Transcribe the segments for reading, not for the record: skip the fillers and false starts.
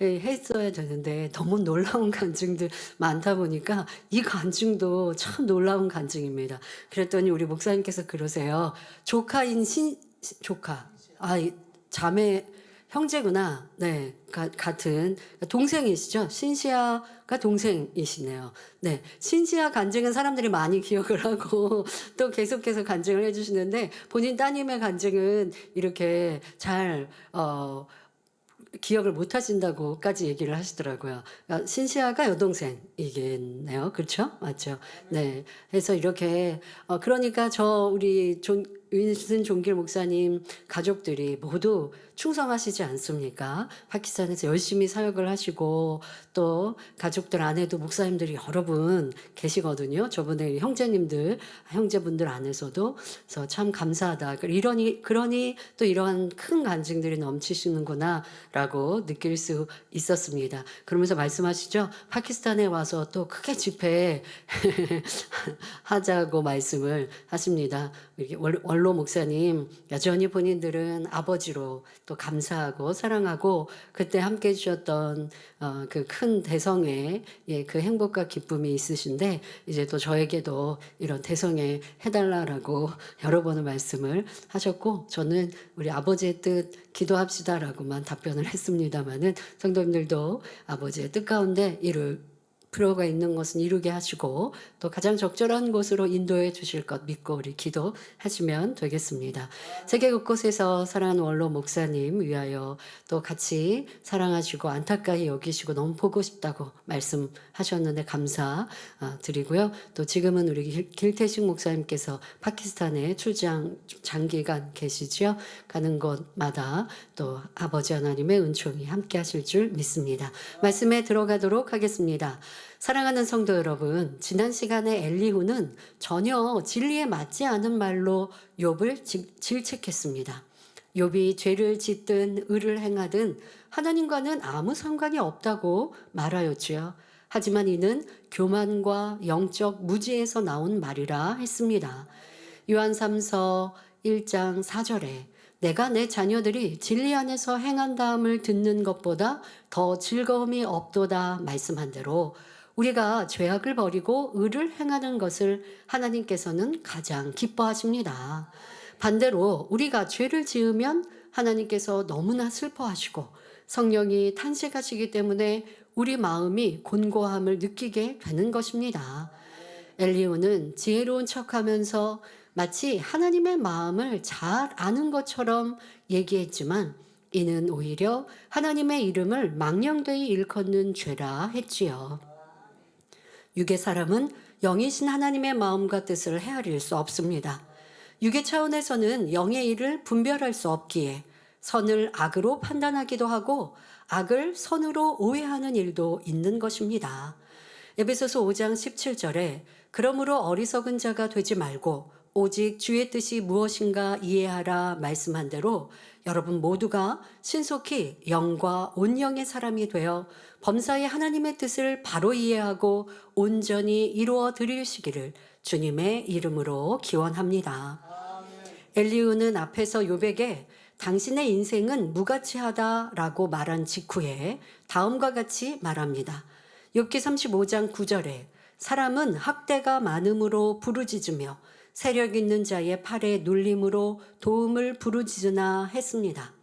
했어야 되는데 너무 놀라운 간증들 많다 보니까 이 간증도 참 놀라운 간증입니다. 그랬더니 우리 목사님께서 그러세요. 조카인 조카. 자매 형제구나. 네. 같은 동생이시죠. 신시아가 동생이시네요. 네. 신시아 간증은 사람들이 많이 기억을 하고 또 계속해서 간증을 해 주시는데 본인 따님의 간증은 이렇게 잘 기억을 못 하신다고까지 얘기를 하시더라고요. 그러니까 신시아가 여동생이겠네요. 그렇죠? 맞죠? 네. 그래서 이렇게 그러니까 우리 윈슨 존길 목사님 가족들이 모두 충성하시지 않습니까? 파키스탄에서 열심히 사역을 하시고 또 가족들 안에도 목사님들이 여러 분 계시거든요. 저번에 형제분들 안에서도. 그래서 참 감사하다. 그러니 또 이러한 큰 간증들이 넘치시는구나라고 느낄 수 있었습니다. 그러면서 말씀하시죠. 파키스탄에 와서 또 크게 집회 하자고 말씀을 하십니다. 원로 목사님 여전히 본인들은 아버지로 또 감사하고 사랑하고 그때 함께 해주셨던 그 큰 대성회 그 행복과 기쁨이 있으신데 이제 또 저에게도 이런 대성회 해달라라고 여러 번의 말씀을 하셨고 저는 우리 아버지의 뜻 기도합시다라고만 답변을 했습니다마는 성도님들도 아버지의 뜻 가운데 이룰 필요가 있는 것은 이루게 하시고 또 가장 적절한 곳으로 인도해 주실 것 믿고 우리 기도하시면 되겠습니다. 세계 곳곳에서 사랑하는 원로 목사님 위하여 또 같이 사랑하시고 안타까이 여기시고 너무 보고 싶다고 말씀하셨는데 감사드리고요. 또 지금은 우리 길태식 목사님께서 파키스탄에 출장 장기간 계시죠. 가는 곳마다 또 아버지 하나님의 은총이 함께 하실 줄 믿습니다. 말씀에 들어가도록 하겠습니다. 사랑하는 성도 여러분, 지난 시간에 엘리후는 전혀 진리에 맞지 않은 말로 욥을 질책했습니다. 욥이 죄를 짓든 의를 행하든 하나님과는 아무 상관이 없다고 말하였지요. 하지만 이는 교만과 영적 무지에서 나온 말이라 했습니다. 요한 3서 1장 4절에 내가 내 자녀들이 진리 안에서 행한다함을 듣는 것보다 더 즐거움이 없도다 말씀한 대로 우리가 죄악을 버리고 의를 행하는 것을 하나님께서는 가장 기뻐하십니다. 반대로 우리가 죄를 지으면 하나님께서 너무나 슬퍼하시고 성령이 탄식하시기 때문에 우리 마음이 곤고함을 느끼게 되는 것입니다. 엘리후는 지혜로운 척하면서 마치 하나님의 마음을 잘 아는 것처럼 얘기했지만 이는 오히려 하나님의 이름을 망령되이 일컫는 죄라 했지요. 육의 사람은 영이신 하나님의 마음과 뜻을 헤아릴 수 없습니다. 육의 차원에서는 영의 일을 분별할 수 없기에 선을 악으로 판단하기도 하고 악을 선으로 오해하는 일도 있는 것입니다. 에베소서 5장 17절에 그러므로 어리석은 자가 되지 말고 오직 주의 뜻이 무엇인가 이해하라 말씀한 대로 여러분 모두가 신속히 영과 온영의 사람이 되어 범사에 하나님의 뜻을 바로 이해하고 온전히 이루어 드리시기를 주님의 이름으로 기원합니다. 엘리후는 앞에서 욥에게 당신의 인생은 무가치하다라고 말한 직후에 다음과 같이 말합니다. 욥기 35장 9절에 사람은 학대가 많음으로 부르짖으며 세력 있는 자의 팔에 눌림으로 도움을 부르짖으나 했습니다.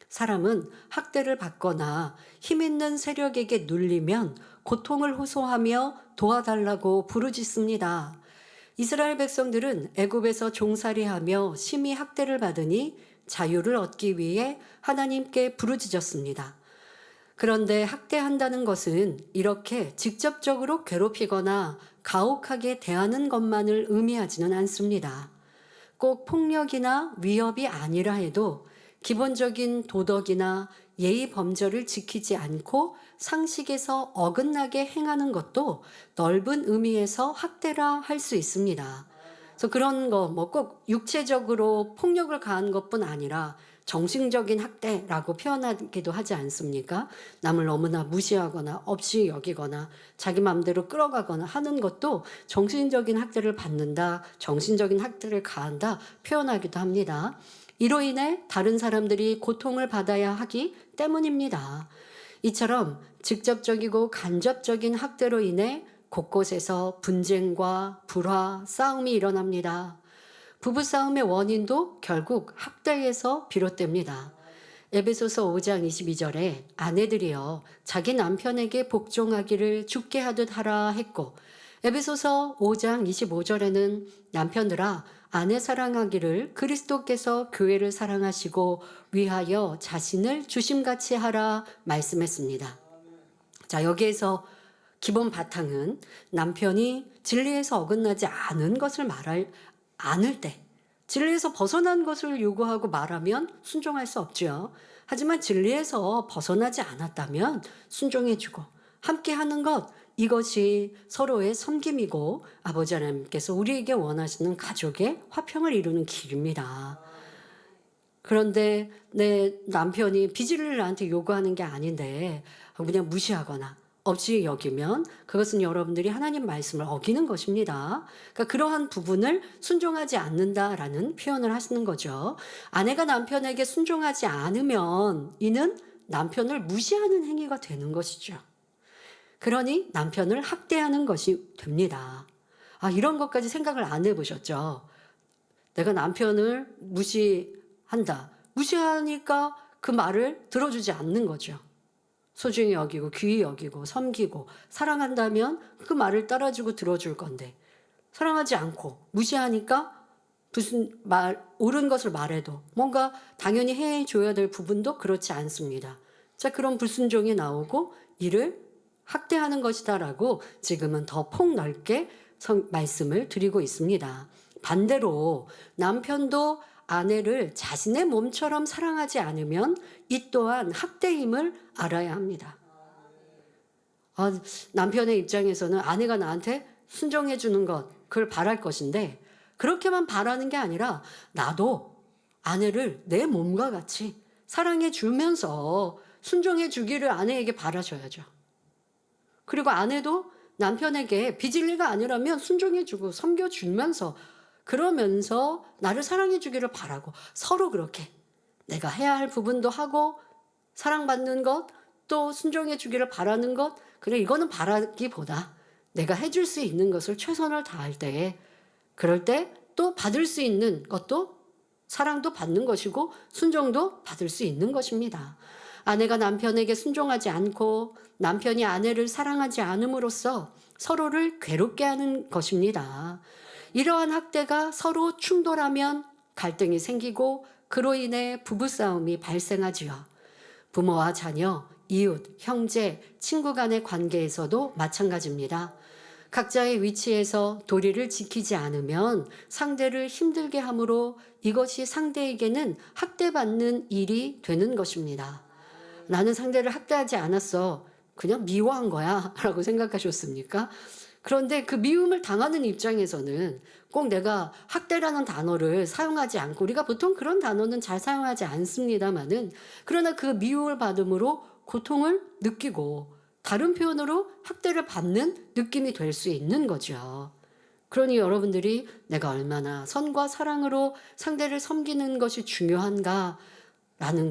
사람은 학대를 받거나 힘 있는 세력에게 눌리면 고통을 호소하며 도와달라고 부르짖습니다. 이스라엘 백성들은 애굽에서 종살이하며 심히 학대를 받으니 자유를 얻기 위해 하나님께 부르짖었습니다. 그런데 학대한다는 것은 이렇게 직접적으로 괴롭히거나 가혹하게 대하는 것만을 의미하지는 않습니다. 꼭 폭력이나 위협이 아니라 해도 기본적인 도덕이나 예의 범절을 지키지 않고 상식에서 어긋나게 행하는 것도 넓은 의미에서 학대라 할 수 있습니다. 그래서 그런 거 꼭 육체적으로 폭력을 가한 것뿐 아니라 정신적인 학대라고 표현하기도 하지 않습니까? 남을 너무나 무시하거나 없이 여기거나 자기 마음대로 끌어가거나 하는 것도 정신적인 학대를 받는다, 정신적인 학대를 가한다 표현하기도 합니다. 이로 인해 다른 사람들이 고통을 받아야 하기 때문입니다. 이처럼 직접적이고 간접적인 학대로 인해 곳곳에서 분쟁과 불화, 싸움이 일어납니다. 부부싸움의 원인도 결국 학대에서 비롯됩니다. 에베소서 5장 22절에 아내들이여 자기 남편에게 복종하기를 죽게 하듯 하라 했고, 에베소서 5장 25절에는 남편들아 아내 사랑하기를 그리스도께서 교회를 사랑하시고 위하여 자신을 주심같이 하라 말씀했습니다. 자, 여기에서 기본 바탕은 남편이 진리에서 어긋나지 않은 것을 않을 때, 진리에서 벗어난 것을 요구하고 말하면 순종할 수 없죠. 하지만 진리에서 벗어나지 않았다면 순종해주고 함께 하는 것, 이것이 서로의 섬김이고 아버지 하나님께서 우리에게 원하시는 가족의 화평을 이루는 길입니다. 그런데 내 남편이 비질리를 나한테 요구하는 게 아닌데 그냥 무시하거나 없이 여기면 그것은 여러분들이 하나님 말씀을 어기는 것입니다. 그러니까 그러한 부분을 순종하지 않는다라는 표현을 하시는 거죠. 아내가 남편에게 순종하지 않으면 이는 남편을 무시하는 행위가 되는 것이죠. 그러니 남편을 학대하는 것이 됩니다. 이런 것까지 생각을 안 해보셨죠? 내가 남편을 무시한다. 무시하니까 그 말을 들어주지 않는 거죠. 소중히 여기고 귀히 여기고 섬기고 사랑한다면 그 말을 따라주고 들어줄 건데, 사랑하지 않고 무시하니까 무슨 옳은 것을 말해도 뭔가 당연히 해줘야 될 부분도 그렇지 않습니다. 자, 그런 불순종이 나오고 이를 학대하는 것이다라고 지금은 더 폭넓게 말씀을 드리고 있습니다. 반대로 남편도 아내를 자신의 몸처럼 사랑하지 않으면 이 또한 학대임을 알아야 합니다. 남편의 입장에서는 아내가 나한테 순종해 주는 것, 그걸 바랄 것인데 그렇게만 바라는 게 아니라 나도 아내를 내 몸과 같이 사랑해 주면서 순종해 주기를 아내에게 바라셔야죠. 그리고 아내도 남편에게 비질리가 아니라면 순종해 주고 섬겨 주면서 그러면서 나를 사랑해 주기를 바라고 서로 그렇게 내가 해야 할 부분도 하고 사랑받는 것 또 순종해 주기를 바라는 것, 그래 이거는 바라기보다 내가 해줄 수 있는 것을 최선을 다할 때에 그럴 때 또 받을 수 있는 것도 사랑도 받는 것이고 순종도 받을 수 있는 것입니다. 아내가 남편에게 순종하지 않고 남편이 아내를 사랑하지 않음으로써 서로를 괴롭게 하는 것입니다. 이러한 학대가 서로 충돌하면 갈등이 생기고 그로 인해 부부싸움이 발생하지요. 부모와 자녀, 이웃, 형제, 친구 간의 관계에서도 마찬가지입니다. 각자의 위치에서 도리를 지키지 않으면 상대를 힘들게 하므로 이것이 상대에게는 학대받는 일이 되는 것입니다. 나는 상대를 학대하지 않았어. 그냥 미워한 거야 라고 생각하셨습니까? 그런데 그 미움을 당하는 입장에서는 꼭 내가 학대라는 단어를 사용하지 않고, 우리가 보통 그런 단어는 잘 사용하지 않습니다만은, 그러나 그 미움을 받음으로 고통을 느끼고 다른 표현으로 학대를 받는 느낌이 될 수 있는 거죠. 그러니 여러분들이 내가 얼마나 선과 사랑으로 상대를 섬기는 것이 중요한가라는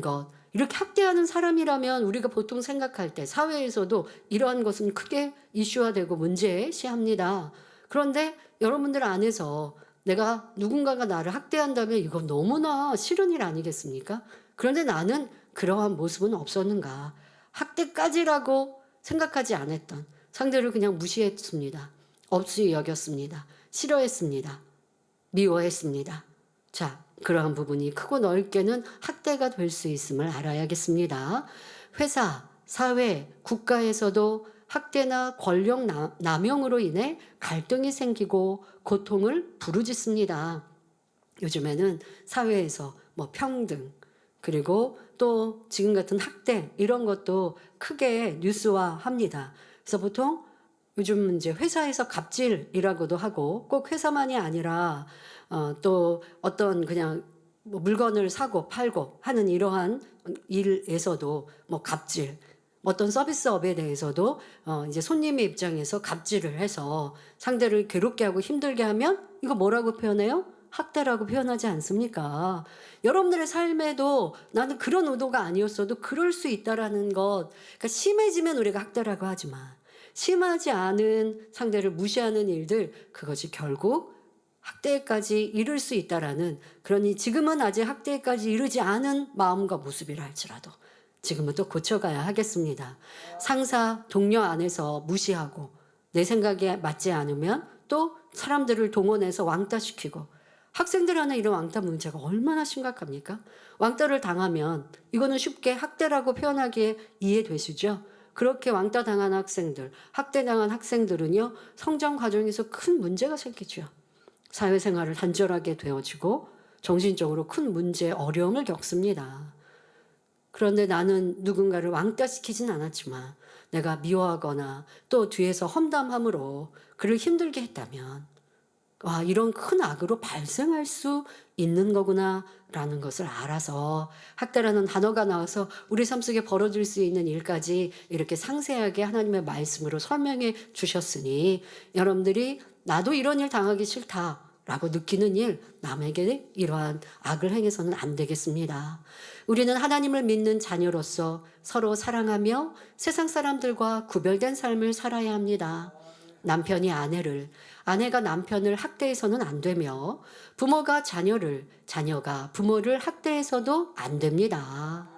것, 이렇게 학대하는 사람이라면 우리가 보통 생각할 때 사회에서도 이러한 것은 크게 이슈화되고 문제시합니다. 그런데 여러분들 안에서 내가 누군가가 나를 학대한다면 이건 너무나 싫은 일 아니겠습니까? 그런데 나는 그러한 모습은 없었는가? 학대까지라고 생각하지 않았던, 상대를 그냥 무시했습니다. 없이 여겼습니다. 싫어했습니다. 미워했습니다. 자, 그러한 부분이 크고 넓게는 학대가 될 수 있음을 알아야겠습니다. 회사, 사회, 국가에서도 학대나 권력 남용으로 인해 갈등이 생기고 고통을 부르짖습니다. 요즘에는 사회에서 평등, 그리고 또 지금 같은 학대 이런 것도 크게 뉴스화합니다. 그래서 보통 요즘 이제 회사에서 갑질이라고도 하고, 꼭 회사만이 아니라 또 어떤 그냥 물건을 사고 팔고 하는 이러한 일에서도 갑질, 어떤 서비스업에 대해서도 이제 손님의 입장에서 갑질을 해서 상대를 괴롭게 하고 힘들게 하면 이거 뭐라고 표현해요? 학대라고 표현하지 않습니까? 여러분들의 삶에도 나는 그런 의도가 아니었어도 그럴 수 있다라는 것. 그러니까 심해지면 우리가 학대라고 하지만 심하지 않은 상대를 무시하는 일들, 그것이 결국 학대까지 이를 수 있다라는, 그러니 지금은 아직 학대까지 이르지 않은 마음과 모습이라 할지라도 지금은 또 고쳐가야 하겠습니다. 상사, 동료 안에서 무시하고 내 생각에 맞지 않으면 또 사람들을 동원해서 왕따시키고, 학생들 안에 이런 왕따 문제가 얼마나 심각합니까? 왕따를 당하면 이거는 쉽게 학대라고 표현하기에 이해되시죠? 그렇게 왕따 당한 학생들, 학대당한 학생들은요, 성장 과정에서 큰 문제가 생기죠. 사회생활을 단절하게 되어지고 정신적으로 큰 문제, 어려움을 겪습니다. 그런데 나는 누군가를 왕따시키진 않았지만 내가 미워하거나 또 뒤에서 험담함으로 그를 힘들게 했다면, 와, 이런 큰 악으로 발생할 수 있는 거구나 라는 것을 알아서 학대라는 단어가 나와서 우리 삶 속에 벌어질 수 있는 일까지 이렇게 상세하게 하나님의 말씀으로 설명해 주셨으니, 여러분들이 나도 이런 일 당하기 싫다라고 느끼는 일, 남에게 이러한 악을 행해서는 안 되겠습니다. 우리는 하나님을 믿는 자녀로서 서로 사랑하며 세상 사람들과 구별된 삶을 살아야 합니다. 남편이 아내를, 아내가 남편을 학대해서는 안 되며, 부모가 자녀를, 자녀가 부모를 학대해서도 안 됩니다.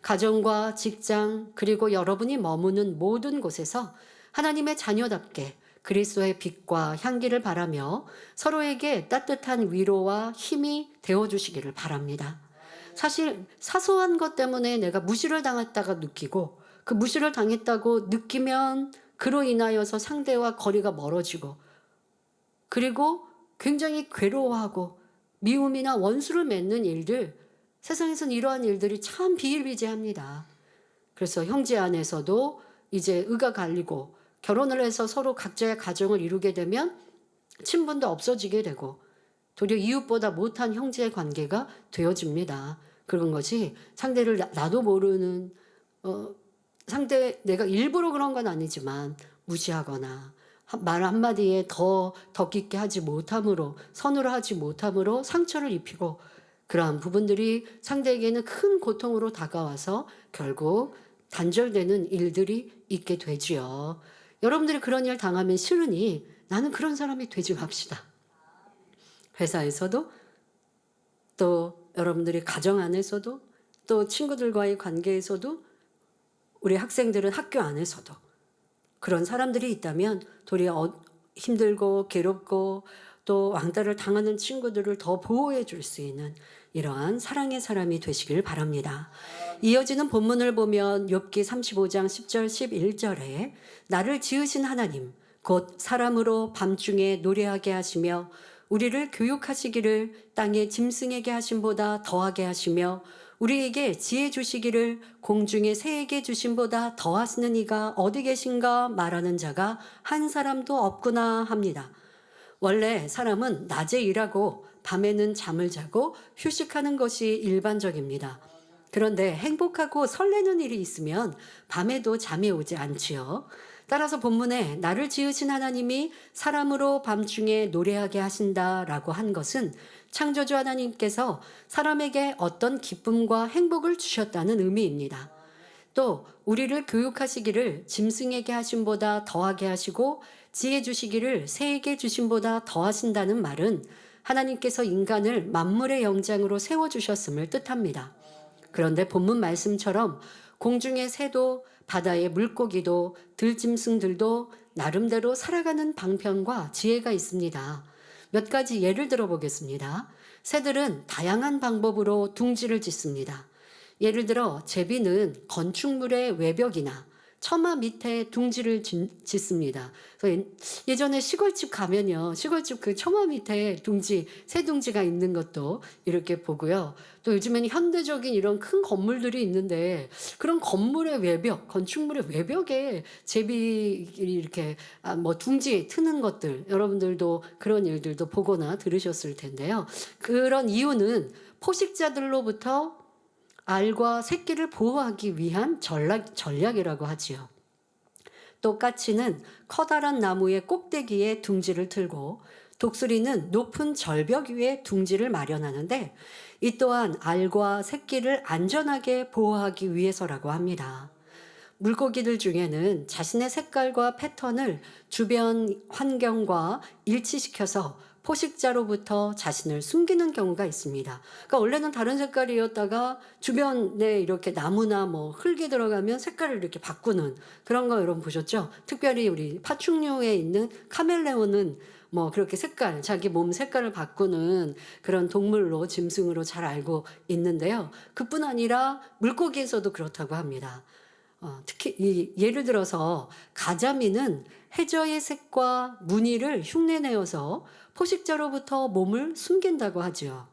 가정과 직장, 그리고 여러분이 머무는 모든 곳에서 하나님의 자녀답게 그리스도의 빛과 향기를 바라며 서로에게 따뜻한 위로와 힘이 되어주시기를 바랍니다. 사실 사소한 것 때문에 내가 무시를 당했다가 느끼고, 그 무시를 당했다고 느끼면 그로 인하여서 상대와 거리가 멀어지고, 그리고 굉장히 괴로워하고 미움이나 원수를 맺는 일들, 세상에서는 이러한 일들이 참 비일비재합니다. 그래서 형제 안에서도 이제 의가 갈리고 결혼을 해서 서로 각자의 가정을 이루게 되면 친분도 없어지게 되고 도리어 이웃보다 못한 형제의 관계가 되어집니다. 그런 것이 상대를 나도 모르는, 상대, 내가 일부러 그런 건 아니지만 무시하거나 말 한마디에 더 깊게 하지 못함으로, 선으로 하지 못함으로 상처를 입히고, 그러한 부분들이 상대에게는 큰 고통으로 다가와서 결국 단절되는 일들이 있게 되지요. 여러분들이 그런 일 당하면 싫으니 나는 그런 사람이 되지 맙시다. 회사에서도, 또 여러분들이 가정 안에서도, 또 친구들과의 관계에서도, 우리 학생들은 학교 안에서도 그런 사람들이 있다면 도리어 힘들고 괴롭고 또 왕따를 당하는 친구들을 더 보호해 줄 수 있는 이러한 사랑의 사람이 되시길 바랍니다. 이어지는 본문을 보면 욥기 35장 10절 11절에 나를 지으신 하나님 곧 사람으로 밤중에 노래하게 하시며 우리를 교육하시기를 땅의 짐승에게 하심보다 더하게 하시며 우리에게 지혜 주시기를 공중의 새에게 주심보다 더하시는 이가 어디 계신가 말하는 자가 한 사람도 없구나 합니다. 원래 사람은 낮에 일하고 밤에는 잠을 자고 휴식하는 것이 일반적입니다. 그런데 행복하고 설레는 일이 있으면 밤에도 잠이 오지 않지요. 따라서 본문에 나를 지으신 하나님이 사람으로 밤중에 노래하게 하신다라고 한 것은 창조주 하나님께서 사람에게 어떤 기쁨과 행복을 주셨다는 의미입니다. 또 우리를 교육하시기를 짐승에게 하심보다 더하게 하시고 지혜 주시기를 새에게 주심보다 더하신다는 말은 하나님께서 인간을 만물의 영장으로 세워주셨음을 뜻합니다. 그런데 본문 말씀처럼 공중의 새도 바다의 물고기도 들짐승들도 나름대로 살아가는 방편과 지혜가 있습니다. 몇 가지 예를 들어 보겠습니다. 새들은 다양한 방법으로 둥지를 짓습니다. 예를 들어 제비는 건축물의 외벽이나 처마 밑에 둥지를 짓습니다. 그래서 예전에 시골집 가면요, 시골집 그 처마 밑에 둥지, 새 둥지가 있는 것도 이렇게 보고요. 또 요즘에는 현대적인 이런 큰 건물들이 있는데 그런 건물의 외벽, 건축물의 외벽에 제비 이렇게 뭐 둥지 트는 것들, 여러분들도 그런 일들도 보거나 들으셨을 텐데요. 그런 이유는 포식자들로부터 알과 새끼를 보호하기 위한 전략이라고 하지요. 또 까치는 커다란 나무의 꼭대기에 둥지를 틀고 독수리는 높은 절벽 위에 둥지를 마련하는데 이 또한 알과 새끼를 안전하게 보호하기 위해서라고 합니다. 물고기들 중에는 자신의 색깔과 패턴을 주변 환경과 일치시켜서 포식자로부터 자신을 숨기는 경우가 있습니다. 그러니까 원래는 다른 색깔이었다가 주변에 이렇게 나무나 뭐 흙이 들어가면 색깔을 이렇게 바꾸는 그런 거 여러분 보셨죠? 특별히 우리 파충류에 있는 카멜레온은 뭐 그렇게 색깔, 자기 몸 색깔을 바꾸는 그런 동물로, 짐승으로 잘 알고 있는데요. 그뿐 아니라 물고기에서도 그렇다고 합니다. 특히 예를 들어서 가자미는 해저의 색과 무늬를 흉내내어서 포식자로부터 몸을 숨긴다고 하죠.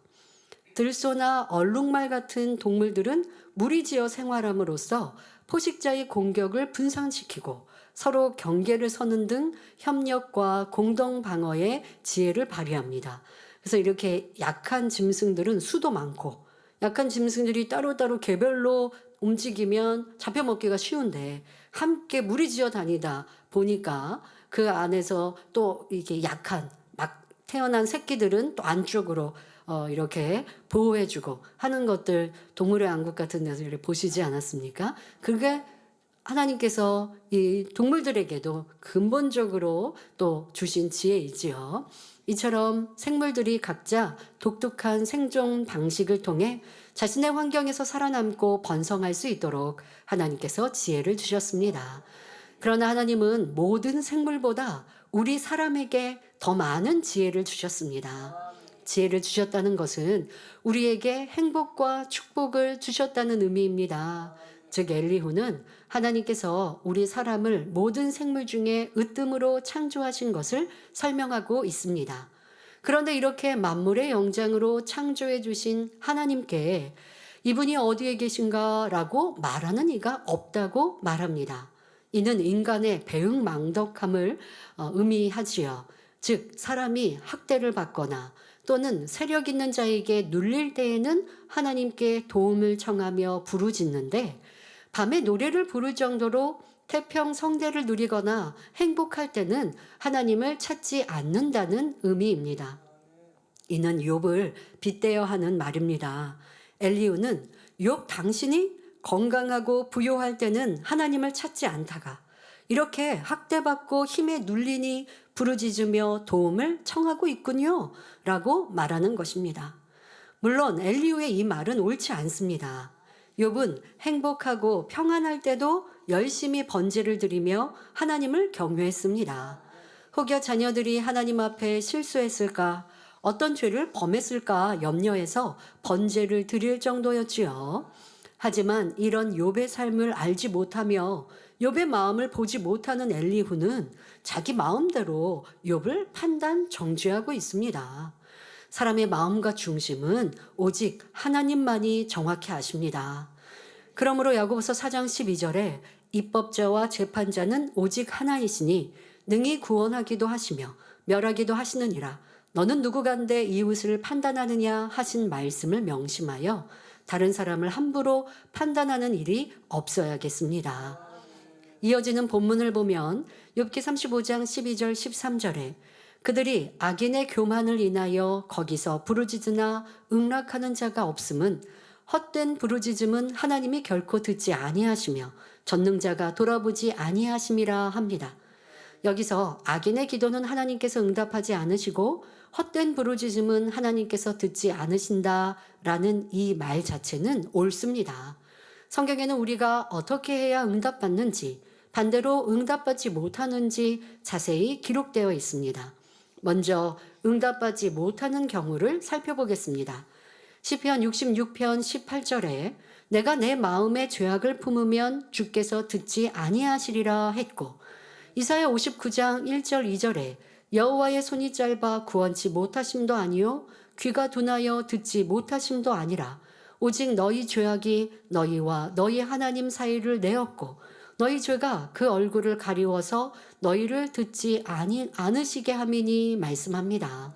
들소나 얼룩말 같은 동물들은 무리지어 생활함으로써 포식자의 공격을 분산시키고 서로 경계를 서는 등 협력과 공동 방어의 지혜를 발휘합니다. 그래서 이렇게 약한 짐승들은 수도 많고 약한 짐승들이 따로따로 개별로 움직이면 잡혀먹기가 쉬운데 함께 무리지어 다니다 보니까 그 안에서 또 이게 약한 막 태어난 새끼들은 또 안쪽으로 이렇게 보호해주고 하는 것들 동물의 왕국 같은 데서 이렇게 보시지 않았습니까? 그게 하나님께서 이 동물들에게도 근본적으로 또 주신 지혜이지요. 이처럼 생물들이 각자 독특한 생존 방식을 통해 자신의 환경에서 살아남고 번성할 수 있도록 하나님께서 지혜를 주셨습니다. 그러나 하나님은 모든 생물보다 우리 사람에게 더 많은 지혜를 주셨습니다. 지혜를 주셨다는 것은 우리에게 행복과 축복을 주셨다는 의미입니다. 즉 엘리후는 하나님께서 우리 사람을 모든 생물 중에 으뜸으로 창조하신 것을 설명하고 있습니다. 그런데 이렇게 만물의 영장으로 창조해 주신 하나님께 이분이 어디에 계신가 라고 말하는 이가 없다고 말합니다. 이는 인간의 배은망덕함을 의미하지요. 즉 사람이 학대를 받거나 또는 세력 있는 자에게 눌릴 때에는 하나님께 도움을 청하며 부르짖는데 밤에 노래를 부를 정도로 태평 성대를 누리거나 행복할 때는 하나님을 찾지 않는다는 의미입니다. 이는 욥을 빗대어 하는 말입니다. 엘리후는 욥 당신이 건강하고 부요할 때는 하나님을 찾지 않다가 이렇게 학대받고 힘에 눌리니 부르짖으며 도움을 청하고 있군요 라고 말하는 것입니다. 물론 엘리후의 이 말은 옳지 않습니다. 욥은 행복하고 평안할 때도 열심히 번제를 드리며 하나님을 경외했습니다. 혹여 자녀들이 하나님 앞에 실수했을까, 어떤 죄를 범했을까 염려해서 번제를 드릴 정도였지요. 하지만 이런 욥의 삶을 알지 못하며 욥의 마음을 보지 못하는 엘리후는 자기 마음대로 욥을 판단 정죄하고 있습니다. 사람의 마음과 중심은 오직 하나님만이 정확히 아십니다. 그러므로 야고보서 4장 12절에 입법자와 재판자는 오직 하나이시니 능히 구원하기도 하시며 멸하기도 하시느니라. 너는 누구간데 이웃을 판단하느냐 하신 말씀을 명심하여 다른 사람을 함부로 판단하는 일이 없어야겠습니다. 이어지는 본문을 보면 욥기 35장 12절 13절에 그들이 악인의 교만을 인하여 거기서 부르짖으나 응락하는 자가 없음은 헛된 부르짖음은 하나님이 결코 듣지 아니하시며 전능자가 돌아보지 아니하심이라 합니다. 여기서 악인의 기도는 하나님께서 응답하지 않으시고 헛된 부르짖음은 하나님께서 듣지 않으신다라는 이 말 자체는 옳습니다. 성경에는 우리가 어떻게 해야 응답받는지 반대로 응답받지 못하는지 자세히 기록되어 있습니다. 먼저 응답받지 못하는 경우를 살펴보겠습니다. 시편 66편 18절에 내가 내 마음에 죄악을 품으면 주께서 듣지 아니하시리라 했고 이사야 59장 1절 2절에 여호와의 손이 짧아 구원치 못하심도 아니요 귀가 둔하여 듣지 못하심도 아니라 오직 너희 죄악이 너희와 너희 하나님 사이를 내었고 너희 죄가 그 얼굴을 가리워서 너희를 듣지 않으시게 함이니 말씀합니다.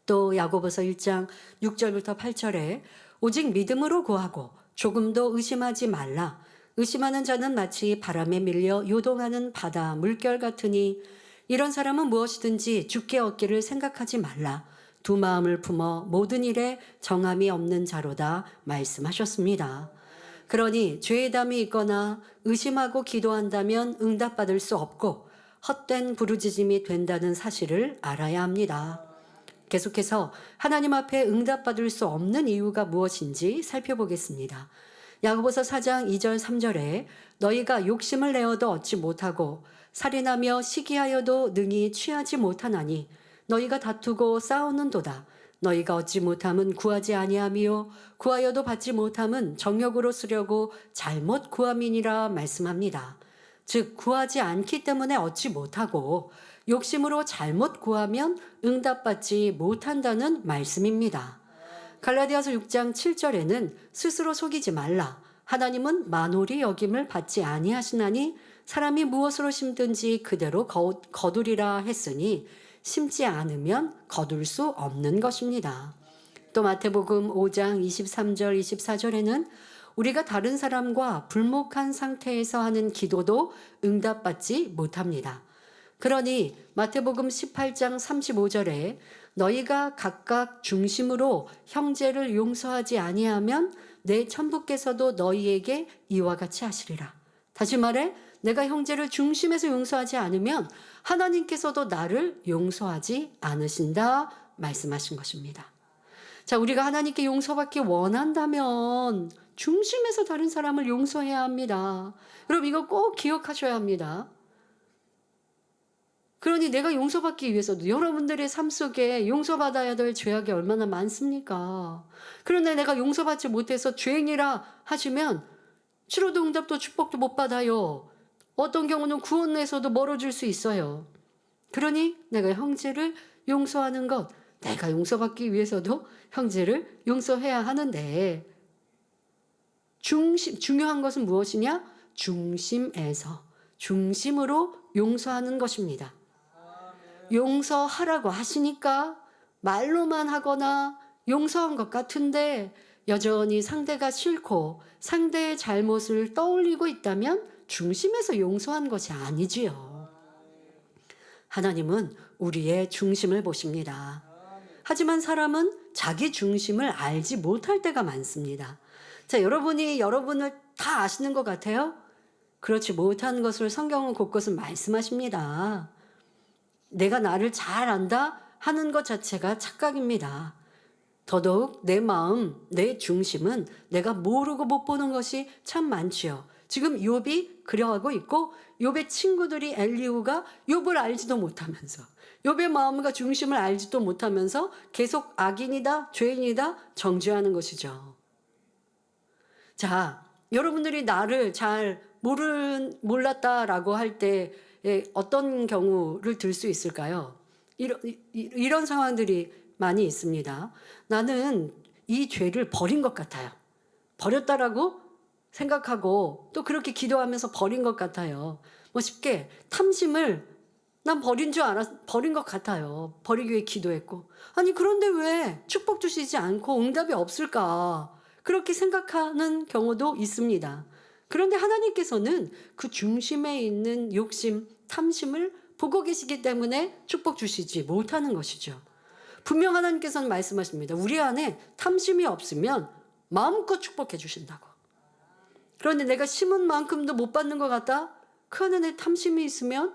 또 야고보서 1장 6절부터 8절에 오직 믿음으로 구하고 조금도 의심하지 말라. 의심하는 자는 마치 바람에 밀려 요동하는 바다 물결 같으니 이런 사람은 무엇이든지 주께 얻기를 생각하지 말라. 두 마음을 품어 모든 일에 정함이 없는 자로다 말씀하셨습니다. 그러니 죄의담이 있거나 의심하고 기도한다면 응답받을 수 없고 헛된 부르짖음이 된다는 사실을 알아야 합니다. 계속해서 하나님 앞에 응답받을 수 없는 이유가 무엇인지 살펴보겠습니다. 야고보서 4장 2절 3절에 너희가 욕심을 내어도 얻지 못하고 살인하며 시기하여도 능히 취하지 못하나니 너희가 다투고 싸우는도다. 너희가 얻지 못함은 구하지 아니함이요 구하여도 받지 못함은 정욕으로 쓰려고 잘못 구함이니라 말씀합니다. 즉 구하지 않기 때문에 얻지 못하고 욕심으로 잘못 구하면 응답받지 못한다는 말씀입니다. 갈라디아서 6장 7절에는 스스로 속이지 말라. 하나님은 만홀히 여김을 받지 아니하시나니 사람이 무엇으로 심든지 그대로 거두리라 했으니 심지 않으면 거둘 수 없는 것입니다. 또 마태복음 5장 23절 24절에는 우리가 다른 사람과 불목한 상태에서 하는 기도도 응답받지 못합니다. 그러니 마태복음 18장 35절에 너희가 각각 중심으로 형제를 용서하지 아니하면 내 천부께서도 너희에게 이와 같이 하시리라. 다시 말해 내가 형제를 중심에서 용서하지 않으면 하나님께서도 나를 용서하지 않으신다 말씀하신 것입니다. 자, 우리가 하나님께 용서받기 원한다면 중심에서 다른 사람을 용서해야 합니다. 여러분 이거 꼭 기억하셔야 합니다. 그러니 내가 용서받기 위해서도 여러분들의 삶 속에 용서받아야 될 죄악이 얼마나 많습니까? 그런데 내가 용서받지 못해서 죄인이라 하시면 치료도 응답도 축복도 못 받아요. 어떤 경우는 구원에서도 멀어질 수 있어요. 그러니 내가 형제를 용서하는 것, 내가 용서받기 위해서도 형제를 용서해야 하는데 중요한 것은 무엇이냐? 중심으로 용서하는 것입니다. 용서하라고 하시니까 말로만 하거나 용서한 것 같은데 여전히 상대가 싫고 상대의 잘못을 떠올리고 있다면 중심에서 용서한 것이 아니지요. 하나님은 우리의 중심을 보십니다. 하지만 사람은 자기 중심을 알지 못할 때가 많습니다. 자, 여러분이 여러분을 다 아시는 것 같아요? 그렇지 못한 것을 성경은 곳곳은 말씀하십니다. 내가 나를 잘 안다 하는 것 자체가 착각입니다. 더더욱 내 마음, 내 중심은 내가 모르고 못 보는 것이 참 많지요. 지금 욥이 그려하고 있고 욥의 친구들이 엘리후가 욥을 알지도 못하면서 욥의 마음과 중심을 알지도 못하면서 계속 악인이다, 죄인이다 정죄하는 것이죠. 자, 여러분들이 나를 잘 몰랐다라고 할 때 어떤 경우를 들 수 있을까요? 이런 상황들이 많이 있습니다. 나는 이 죄를 버린 것 같아요. 버렸다라고 생각하고 또 그렇게 기도하면서 버린 것 같아요. 뭐 쉽게 탐심을 난 버린 것 같아요. 버리기 위해 기도했고. 아니 그런데 왜 축복 주시지 않고 응답이 없을까? 그렇게 생각하는 경우도 있습니다. 그런데 하나님께서는 그 중심에 있는 욕심, 탐심을 보고 계시기 때문에 축복 주시지 못하는 것이죠. 분명 하나님께서는 말씀하십니다. 우리 안에 탐심이 없으면 마음껏 축복해 주신다고. 그런데 내가 심은 만큼도 못 받는 것 같다? 그 안에 내 탐심이 있으면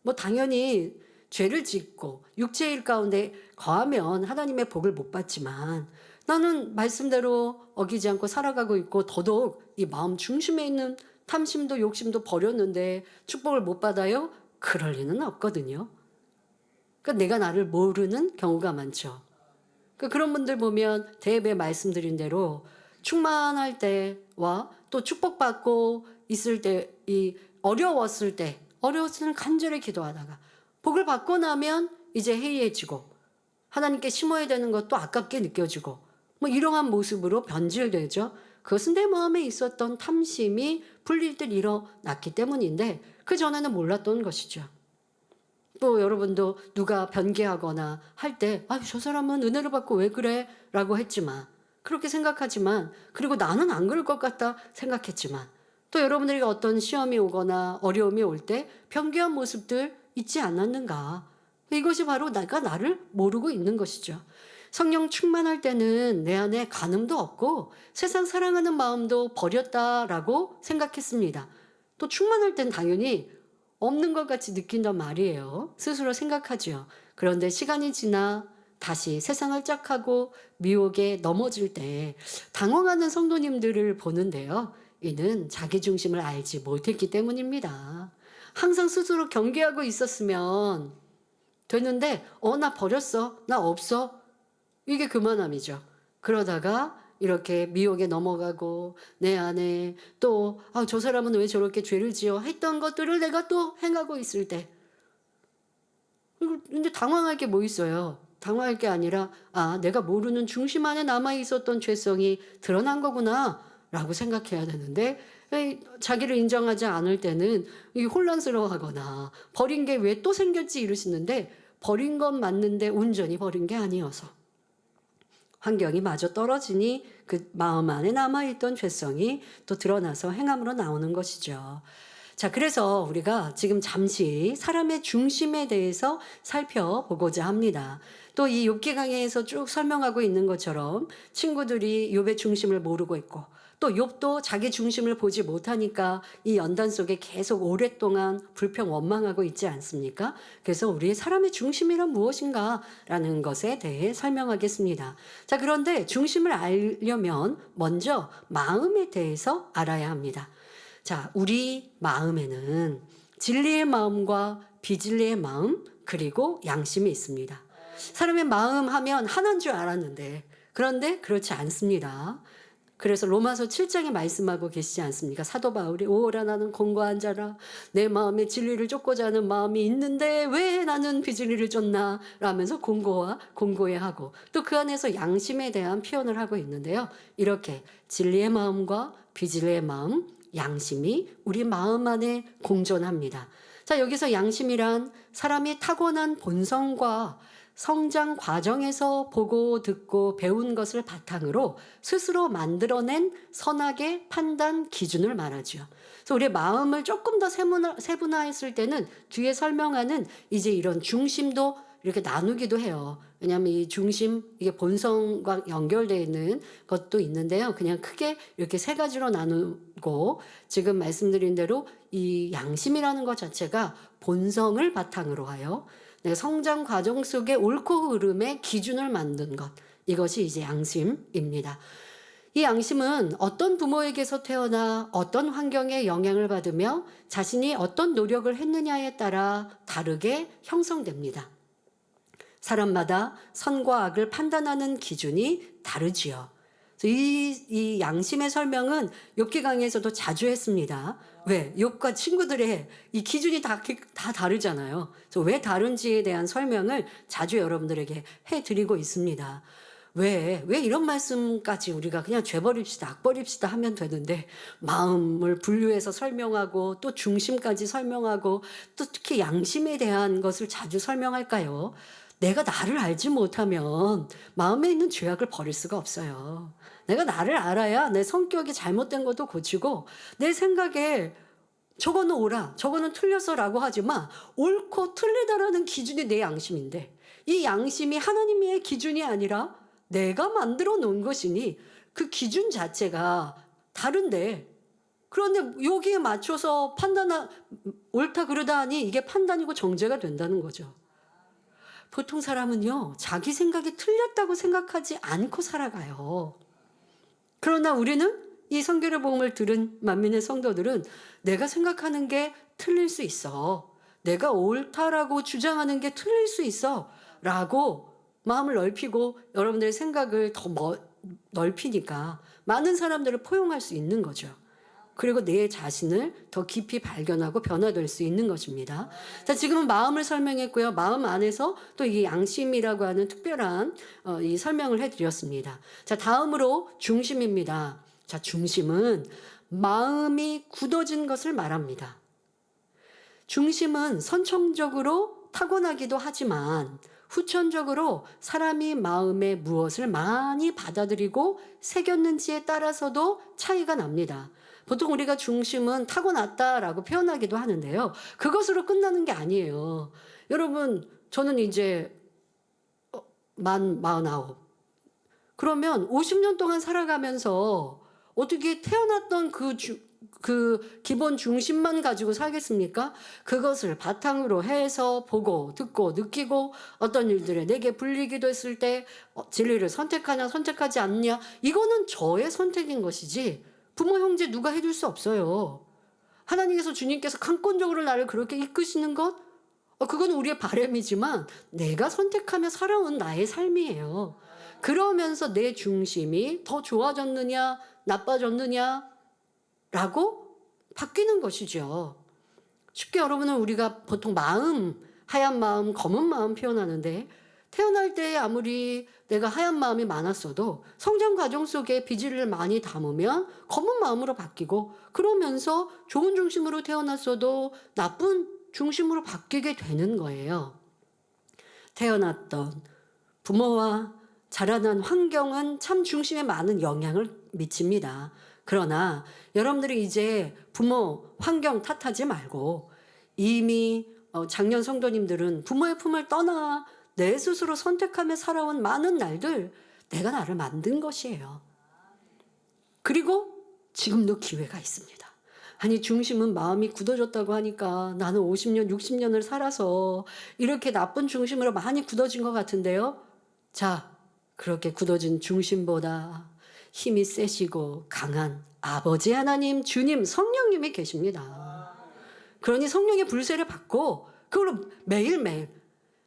뭐 당연히 죄를 짓고 육체의 일 가운데 거하면 하나님의 복을 못 받지만 나는 말씀대로 어기지 않고 살아가고 있고 더더욱 이 마음 중심에 있는 탐심도 욕심도 버렸는데 축복을 못 받아요? 그럴 리는 없거든요. 그러니까 내가 나를 모르는 경우가 많죠. 그러니까 그런 분들 보면 대개 말씀드린 대로 충만할 때와 또 축복받고 있을 때, 어려웠을 때는 간절히 기도하다가 복을 받고 나면 이제 해이해지고 하나님께 심어야 되는 것도 아깝게 느껴지고 뭐 이러한 모습으로 변질되죠. 그것은 내 마음에 있었던 탐심이 풀릴 때 일어났기 때문인데 그 전에는 몰랐던 것이죠. 또 여러분도 누가 변개하거나 할 때 저 사람은 은혜를 받고 왜 그래? 라고 했지만 그렇게 생각하지만 그리고 나는 안 그럴 것 같다 생각했지만 또 여러분들이 어떤 시험이 오거나 어려움이 올 때 변개한 모습들 있지 않았는가? 이것이 바로 내가 나를 모르고 있는 것이죠. 성령 충만할 때는 내 안에 간음도 없고 세상 사랑하는 마음도 버렸다라고 생각했습니다. 또 충만할 땐 당연히 없는 것 같이 느낀단 말이에요. 스스로 생각하죠. 그런데 시간이 지나 다시 세상을 짝하고 미혹에 넘어질 때 당황하는 성도님들을 보는데요. 이는 자기 중심을 알지 못했기 때문입니다. 항상 스스로 경계하고 있었으면 되는데 나 버렸어. 나 없어. 이게 그만함이죠. 그러다가 이렇게 미혹에 넘어가고 내 안에 또 저 사람은 왜 저렇게 죄를 지어 했던 것들을 내가 또 행하고 있을 때 근데 당황할 게 뭐 있어요. 당황할 게 아니라 내가 모르는 중심 안에 남아 있었던 죄성이 드러난 거구나 라고 생각해야 되는데 자기를 인정하지 않을 때는 혼란스러워하거나 버린 게 왜 또 생겼지 이러시는데 버린 건 맞는데 온전히 버린 게 아니어서 환경이 마저 떨어지니 그 마음 안에 남아있던 죄성이 또 드러나서 행함으로 나오는 것이죠. 자, 그래서 우리가 지금 잠시 사람의 중심에 대해서 살펴보고자 합니다. 또 이 욥기 강해에서 쭉 설명하고 있는 것처럼 친구들이 욥의 중심을 모르고 있고 또 욥도 자기 중심을 보지 못하니까 이 연단 속에 계속 오랫동안 불평 원망하고 있지 않습니까? 그래서 우리의 사람의 중심이란 무엇인가라는 것에 대해 설명하겠습니다. 자, 그런데 중심을 알려면 먼저 마음에 대해서 알아야 합니다. 자, 우리 마음에는 진리의 마음과 비진리의 마음 그리고 양심이 있습니다. 사람의 마음 하면 하나인 줄 알았는데 그런데 그렇지 않습니다. 그래서 로마서 7장에 말씀하고 계시지 않습니까? 사도 바울이 오라 나는 공고한 자라 내 마음에 진리를 쫓고자 하는 마음이 있는데 왜 나는 비진리를 쫓나 라면서 공고해 하고 또 그 안에서 양심에 대한 표현을 하고 있는데요. 이렇게 진리의 마음과 비진리의 마음, 양심이 우리 마음 안에 공존합니다. 자, 여기서 양심이란 사람이 타고난 본성과 성장 과정에서 보고 듣고 배운 것을 바탕으로 스스로 만들어낸 선악의 판단 기준을 말하죠. 그래서 우리의 마음을 조금 더 세분화했을 때는 뒤에 설명하는 이제 이런 중심도 이렇게 나누기도 해요. 왜냐하면 이 중심, 이게 본성과 연결되어 있는 것도 있는데요. 그냥 크게 이렇게 세 가지로 나누고 지금 말씀드린 대로 이 양심이라는 것 자체가 본성을 바탕으로 하여 내가 성장 과정 속에 옳고 그름의 기준을 만든 것, 이것이 이제 양심입니다. 이 양심은 어떤 부모에게서 태어나 어떤 환경에 영향을 받으며 자신이 어떤 노력을 했느냐에 따라 다르게 형성됩니다. 사람마다 선과 악을 판단하는 기준이 다르지요. 이 양심의 설명은 욥기 강의에서도 자주 했습니다. 왜? 욥과 친구들의 이 기준이 다 다르잖아요. 그래서 왜 다른지에 대한 설명을 자주 여러분들에게 해드리고 있습니다. 왜 이런 말씀까지 우리가 그냥 죄 버립시다, 악 버립시다 하면 되는데 마음을 분류해서 설명하고 또 중심까지 설명하고 또 특히 양심에 대한 것을 자주 설명할까요? 내가 나를 알지 못하면 마음에 있는 죄악을 버릴 수가 없어요. 내가 나를 알아야 내 성격이 잘못된 것도 고치고 내 생각에 저거는 옳아, 저거는 틀렸어라고 하지만 옳고 틀리다라는 기준이 내 양심인데 이 양심이 하나님의 기준이 아니라 내가 만들어 놓은 것이니 그 기준 자체가 다른데 그런데 여기에 맞춰서 옳다 그러다 하니 이게 판단이고 정죄가 된다는 거죠. 보통 사람은요, 자기 생각이 틀렸다고 생각하지 않고 살아가요. 그러나 우리는 이 성결의 복음을 들은 만민의 성도들은 내가 생각하는 게 틀릴 수 있어. 내가 옳다라고 주장하는 게 틀릴 수 있어. 라고 마음을 넓히고 여러분들의 생각을 더 넓히니까 많은 사람들을 포용할 수 있는 거죠. 그리고 내 자신을 더 깊이 발견하고 변화될 수 있는 것입니다. 자, 지금은 마음을 설명했고요. 마음 안에서 또 이 양심이라고 하는 특별한 이 설명을 해드렸습니다. 자, 다음으로 중심입니다. 자, 중심은 마음이 굳어진 것을 말합니다. 중심은 선천적으로 타고나기도 하지만 후천적으로 사람이 마음에 무엇을 많이 받아들이고 새겼는지에 따라서도 차이가 납니다. 보통 우리가 중심은 타고났다라고 표현하기도 하는데요. 그것으로 끝나는 게 아니에요. 여러분, 저는 이제 만 49. 그러면 50년 동안 살아가면서 어떻게 태어났던 그 기본 중심만 가지고 살겠습니까? 그것을 바탕으로 해서 보고 듣고 느끼고 어떤 일들에 내게 불리기도 했을 때 진리를 선택하냐 선택하지 않냐, 이거는 저의 선택인 것이지 부모 형제 누가 해줄 수 없어요. 하나님께서, 주님께서 강권적으로 나를 그렇게 이끄시는 것, 그건 우리의 바람이지만 내가 선택하며 살아온 나의 삶이에요. 그러면서 내 중심이 더 좋아졌느냐 나빠졌느냐 라고 바뀌는 것이죠. 쉽게 여러분은 우리가 보통 마음, 하얀 마음, 검은 마음 표현하는데, 태어날 때 아무리 내가 하얀 마음이 많았어도 성장 과정 속에 비질을 많이 담으면 검은 마음으로 바뀌고, 그러면서 좋은 중심으로 태어났어도 나쁜 중심으로 바뀌게 되는 거예요. 태어났던 부모와 자라난 환경은 참 중심에 많은 영향을 미칩니다. 그러나 여러분들이 이제 부모, 환경 탓하지 말고, 이미 작년 성도님들은 부모의 품을 떠나 내 스스로 선택하며 살아온 많은 날들, 내가 나를 만든 것이에요. 그리고 지금도 기회가 있습니다. 아니, 중심은 마음이 굳어졌다고 하니까 나는 50년, 60년을 살아서 이렇게 나쁜 중심으로 많이 굳어진 것 같은데요. 자, 그렇게 굳어진 중심보다 힘이 세시고 강한 아버지 하나님, 주님, 성령님이 계십니다. 그러니 성령의 불새를 받고 그걸로 매일매일,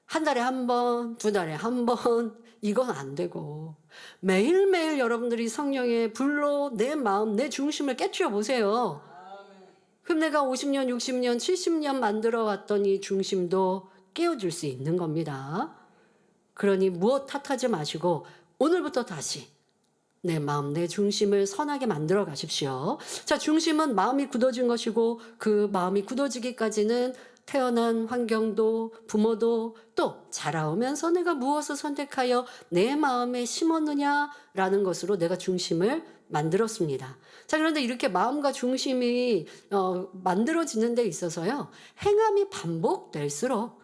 한 달에 한 번, 두 달에 한 번, 이건 안 되고 매일매일 여러분들이 성령의 불로 내 마음, 내 중심을 깨트려 보세요. 그럼 내가 50년, 60년, 70년 만들어 왔던 이 중심도 깨워줄 수 있는 겁니다. 그러니 무엇 탓하지 마시고 오늘부터 다시 내 마음, 내 중심을 선하게 만들어 가십시오. 자, 중심은 마음이 굳어진 것이고, 그 마음이 굳어지기까지는 태어난 환경도 부모도 또 자라오면서 내가 무엇을 선택하여 내 마음에 심었느냐라는 것으로 내가 중심을 만들었습니다. 자, 그런데 이렇게 마음과 중심이 만들어지는 데 있어서요, 행함이 반복될수록,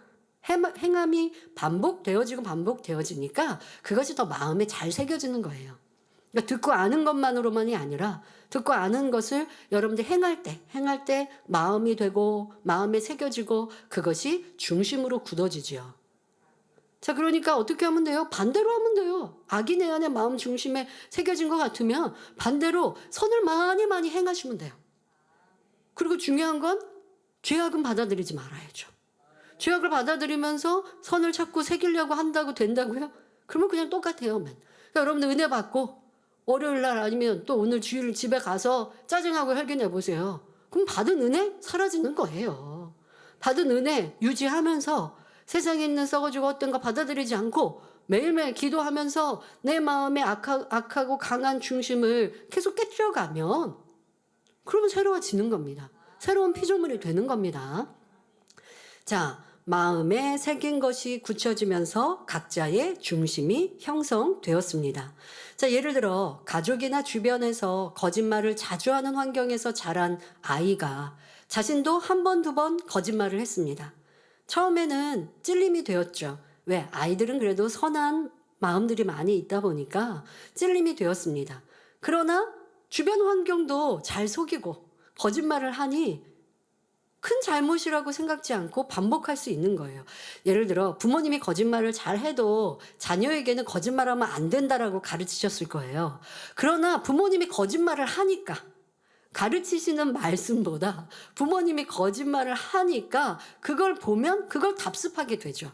행함이 반복되어지니까 그것이 더 마음에 잘 새겨지는 거예요. 그러니까 듣고 아는 것만으로만이 아니라, 듣고 아는 것을 여러분들이 행할 때 마음이 되고 마음에 새겨지고 그것이 중심으로 굳어지죠. 자, 그러니까 어떻게 하면 돼요? 반대로 하면 돼요. 악이 내 안에 마음 중심에 새겨진 것 같으면 반대로 선을 많이 행하시면 돼요. 그리고 중요한 건 죄악은 받아들이지 말아야죠. 죄악을 받아들이면서 선을 자꾸 새기려고 한다고 된다고요? 그러면 그냥 똑같아요. 그러니까 여러분들 은혜 받고 월요일 날 아니면 또 오늘 주일 집에 가서 짜증하고 혈기 내보세요. 그럼 받은 은혜 사라지는 거예요. 받은 은혜 유지하면서 세상에 있는 썩어지고 헛된 거 받아들이지 않고 매일매일 기도하면서 내 마음의 악하고 강한 중심을 계속 깨뜨려가면, 그러면 새로워지는 겁니다. 새로운 피조물이 되는 겁니다. 자, 마음에 새긴 것이 굳혀지면서 각자의 중심이 형성되었습니다. 자, 예를 들어 가족이나 주변에서 거짓말을 자주 하는 환경에서 자란 아이가 자신도 한 번, 두 번 거짓말을 했습니다. 처음에는 찔림이 되었죠. 왜? 아이들은 그래도 선한 마음들이 많이 있다 보니까 찔림이 되었습니다. 그러나 주변 환경도 잘 속이고 거짓말을 하니 큰 잘못이라고 생각지 않고 반복할 수 있는 거예요. 예를 들어 부모님이 거짓말을 잘 해도 자녀에게는 거짓말하면 안 된다라고 가르치셨을 거예요. 그러나 부모님이 거짓말을 하니까, 가르치시는 말씀보다 부모님이 거짓말을 하니까 그걸 보면 그걸 답습하게 되죠.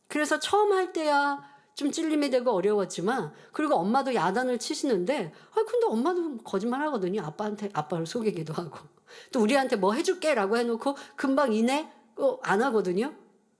그래서 처음 할 때야 좀 찔림이 되고 어려웠지만, 그리고 엄마도 야단을 치시는데, 근데 엄마도 거짓말 하거든요. 아빠를 속이기도 하고. 또 우리한테 뭐 해줄게 라고 해놓고 금방 이내 안 하거든요.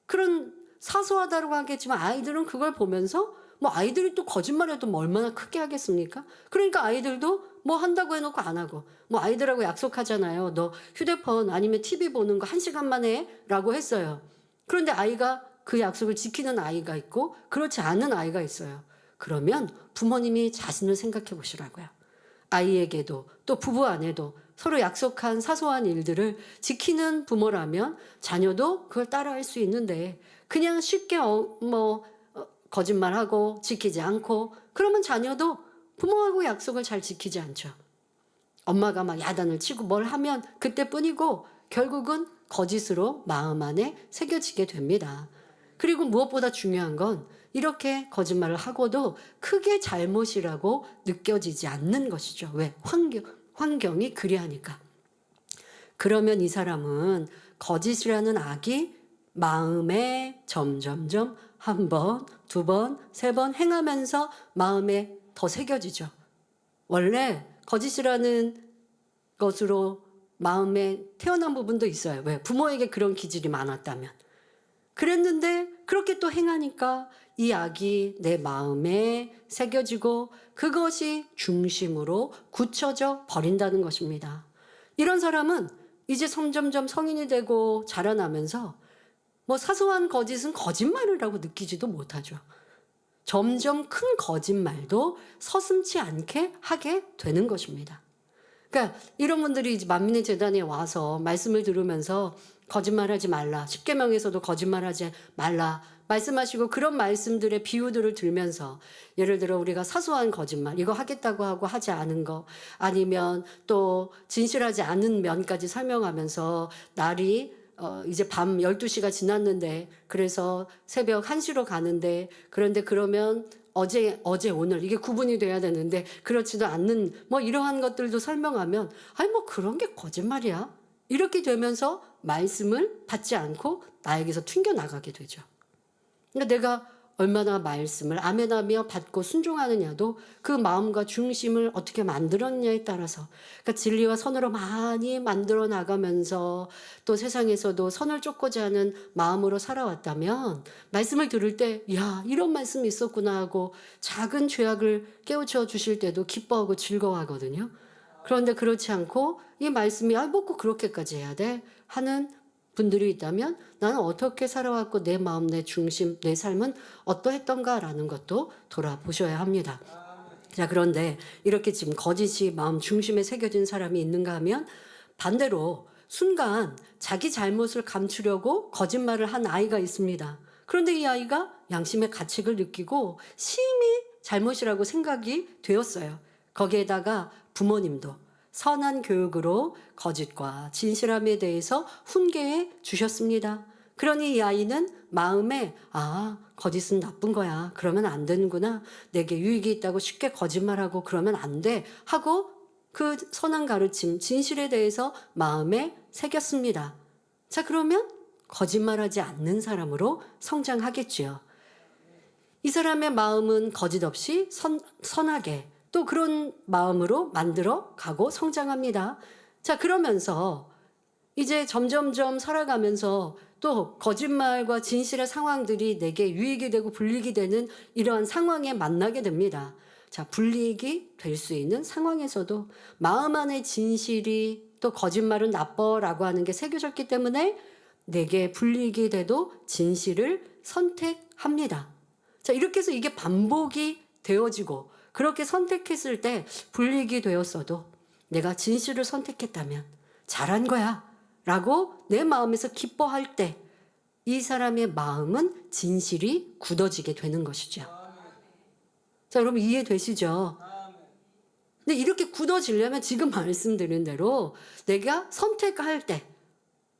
그런 사소하다고 하겠지만 아이들은 그걸 보면서, 뭐 아이들이 또 거짓말해도 뭐 얼마나 크게 하겠습니까? 그러니까 아이들도 뭐 한다고 해놓고 안 하고, 뭐 아이들하고 약속하잖아요. 너 휴대폰 아니면 TV 보는 거 1시간만 해 라고 했어요. 그런데 아이가 그 약속을 지키는 아이가 있고 그렇지 않은 아이가 있어요. 그러면 부모님이 자신을 생각해 보시라고요. 아이에게도 또 부부 안에도 서로 약속한 사소한 일들을 지키는 부모라면 자녀도 그걸 따라할 수 있는데 그냥 쉽게 거짓말하고 지키지 않고 그러면 자녀도 부모하고 약속을 잘 지키지 않죠. 엄마가 막 야단을 치고 뭘 하면 그때뿐이고 결국은 거짓으로 마음 안에 새겨지게 됩니다. 그리고 무엇보다 중요한 건 이렇게 거짓말을 하고도 크게 잘못이라고 느껴지지 않는 것이죠. 왜? 환경이 그리하니까. 그러면 이 사람은 거짓이라는 악이 마음에 점점점 한 번, 두 번, 세 번 행하면서 마음에 더 새겨지죠. 원래 거짓이라는 것으로 마음에 태어난 부분도 있어요. 왜? 부모에게 그런 기질이 많았다면. 그랬는데 그렇게 또 행하니까 이 악이 내 마음에 새겨지고 그것이 중심으로 굳혀져 버린다는 것입니다. 이런 사람은 이제 점점점 성인이 되고 자라나면서 사소한 거짓은 거짓말이라고 느끼지도 못하죠. 점점 큰 거짓말도 서슴지 않게 하게 되는 것입니다. 그러니까 이런 분들이 이제 만민의 재단에 와서 말씀을 들으면서 거짓말하지 말라. 십계명에서도 거짓말하지 말라. 말씀하시고 그런 말씀들의 비유들을 들면서 예를 들어 우리가 사소한 거짓말 이거 하겠다고 하고 하지 않은 거 아니면 또 진실하지 않은 면까지 설명하면서 날이 이제 밤 12시가 지났는데 그래서 새벽 1시로 가는데 그런데 그러면 어제 오늘 이게 구분이 돼야 되는데 그렇지도 않는 이러한 것들도 설명하면 아니 그런 게 거짓말이야. 이렇게 되면서 말씀을 받지 않고 나에게서 튕겨나가게 되죠. 그러니까 내가 얼마나 말씀을 아멘하며 받고 순종하느냐도 그 마음과 중심을 어떻게 만들었냐에 따라서 그러니까 진리와 선으로 많이 만들어 나가면서 또 세상에서도 선을 쫓고자 하는 마음으로 살아왔다면 말씀을 들을 때 야 이런 말씀이 있었구나 하고 작은 죄악을 깨우쳐 주실 때도 기뻐하고 즐거워하거든요. 그런데 그렇지 않고 이 말씀이 꼭 그렇게까지 해야 돼 하는 분들이 있다면 나는 어떻게 살아왔고 내 마음, 내 중심, 내 삶은 어떠했던가라는 것도 돌아보셔야 합니다. 자, 그런데 이렇게 지금 거짓이 마음 중심에 새겨진 사람이 있는가 하면 반대로 순간 자기 잘못을 감추려고 거짓말을 한 아이가 있습니다. 그런데 이 아이가 양심의 가책을 느끼고 심히 잘못이라고 생각이 되었어요. 거기에다가 부모님도 선한 교육으로 거짓과 진실함에 대해서 훈계해 주셨습니다. 그러니 이 아이는 마음에 거짓은 나쁜 거야. 그러면 안 되는구나. 내게 유익이 있다고 쉽게 거짓말하고 그러면 안 돼. 하고 그 선한 가르침, 진실에 대해서 마음에 새겼습니다. 자, 그러면 거짓말하지 않는 사람으로 성장하겠지요. 이 사람의 마음은 거짓 없이 선하게 또 그런 마음으로 만들어 가고 성장합니다. 자, 그러면서 이제 점점점 살아가면서 또 거짓말과 진실의 상황들이 내게 유익이 되고 불이익이 되는 이러한 상황에 만나게 됩니다. 자, 불이익이 될 수 있는 상황에서도 마음 안에 진실이 또 거짓말은 나빠라고 하는 게 새겨졌기 때문에 내게 불이익이 돼도 진실을 선택합니다. 자, 이렇게 해서 이게 반복이 되어지고 그렇게 선택했을 때 불이익이 되었어도 내가 진실을 선택했다면 잘한 거야 라고 내 마음에서 기뻐할 때 이 사람의 마음은 진실이 굳어지게 되는 것이죠. 자, 여러분 이해되시죠? 근데 이렇게 굳어지려면 지금 말씀드린 대로 내가 선택할 때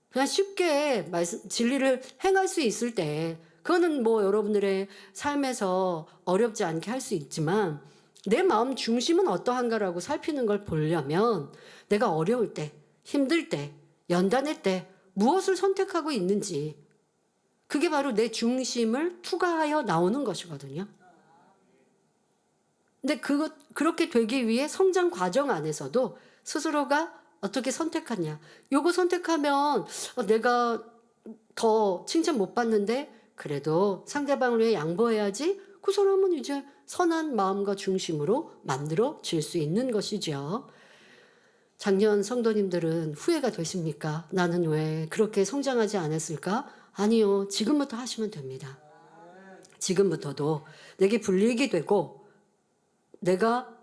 그냥 쉽게 진리를 행할 수 있을 때 그거는 여러분들의 삶에서 어렵지 않게 할 수 있지만 내 마음 중심은 어떠한가라고 살피는 걸 보려면 내가 어려울 때, 힘들 때, 연단할 때 무엇을 선택하고 있는지 그게 바로 내 중심을 투과하여 나오는 것이거든요. 근데 그렇게 되기 위해 성장 과정 안에서도 스스로가 어떻게 선택하냐. 요거 선택하면 내가 더 칭찬 못 받는데 그래도 상대방을 위해 양보해야지. 그 사람은 이제 선한 마음과 중심으로 만들어질 수 있는 것이죠. 작년 성도님들은 후회가 되십니까? 나는 왜 그렇게 성장하지 않았을까? 아니요. 지금부터 하시면 됩니다. 지금부터도 내게 불이익이 되고 내가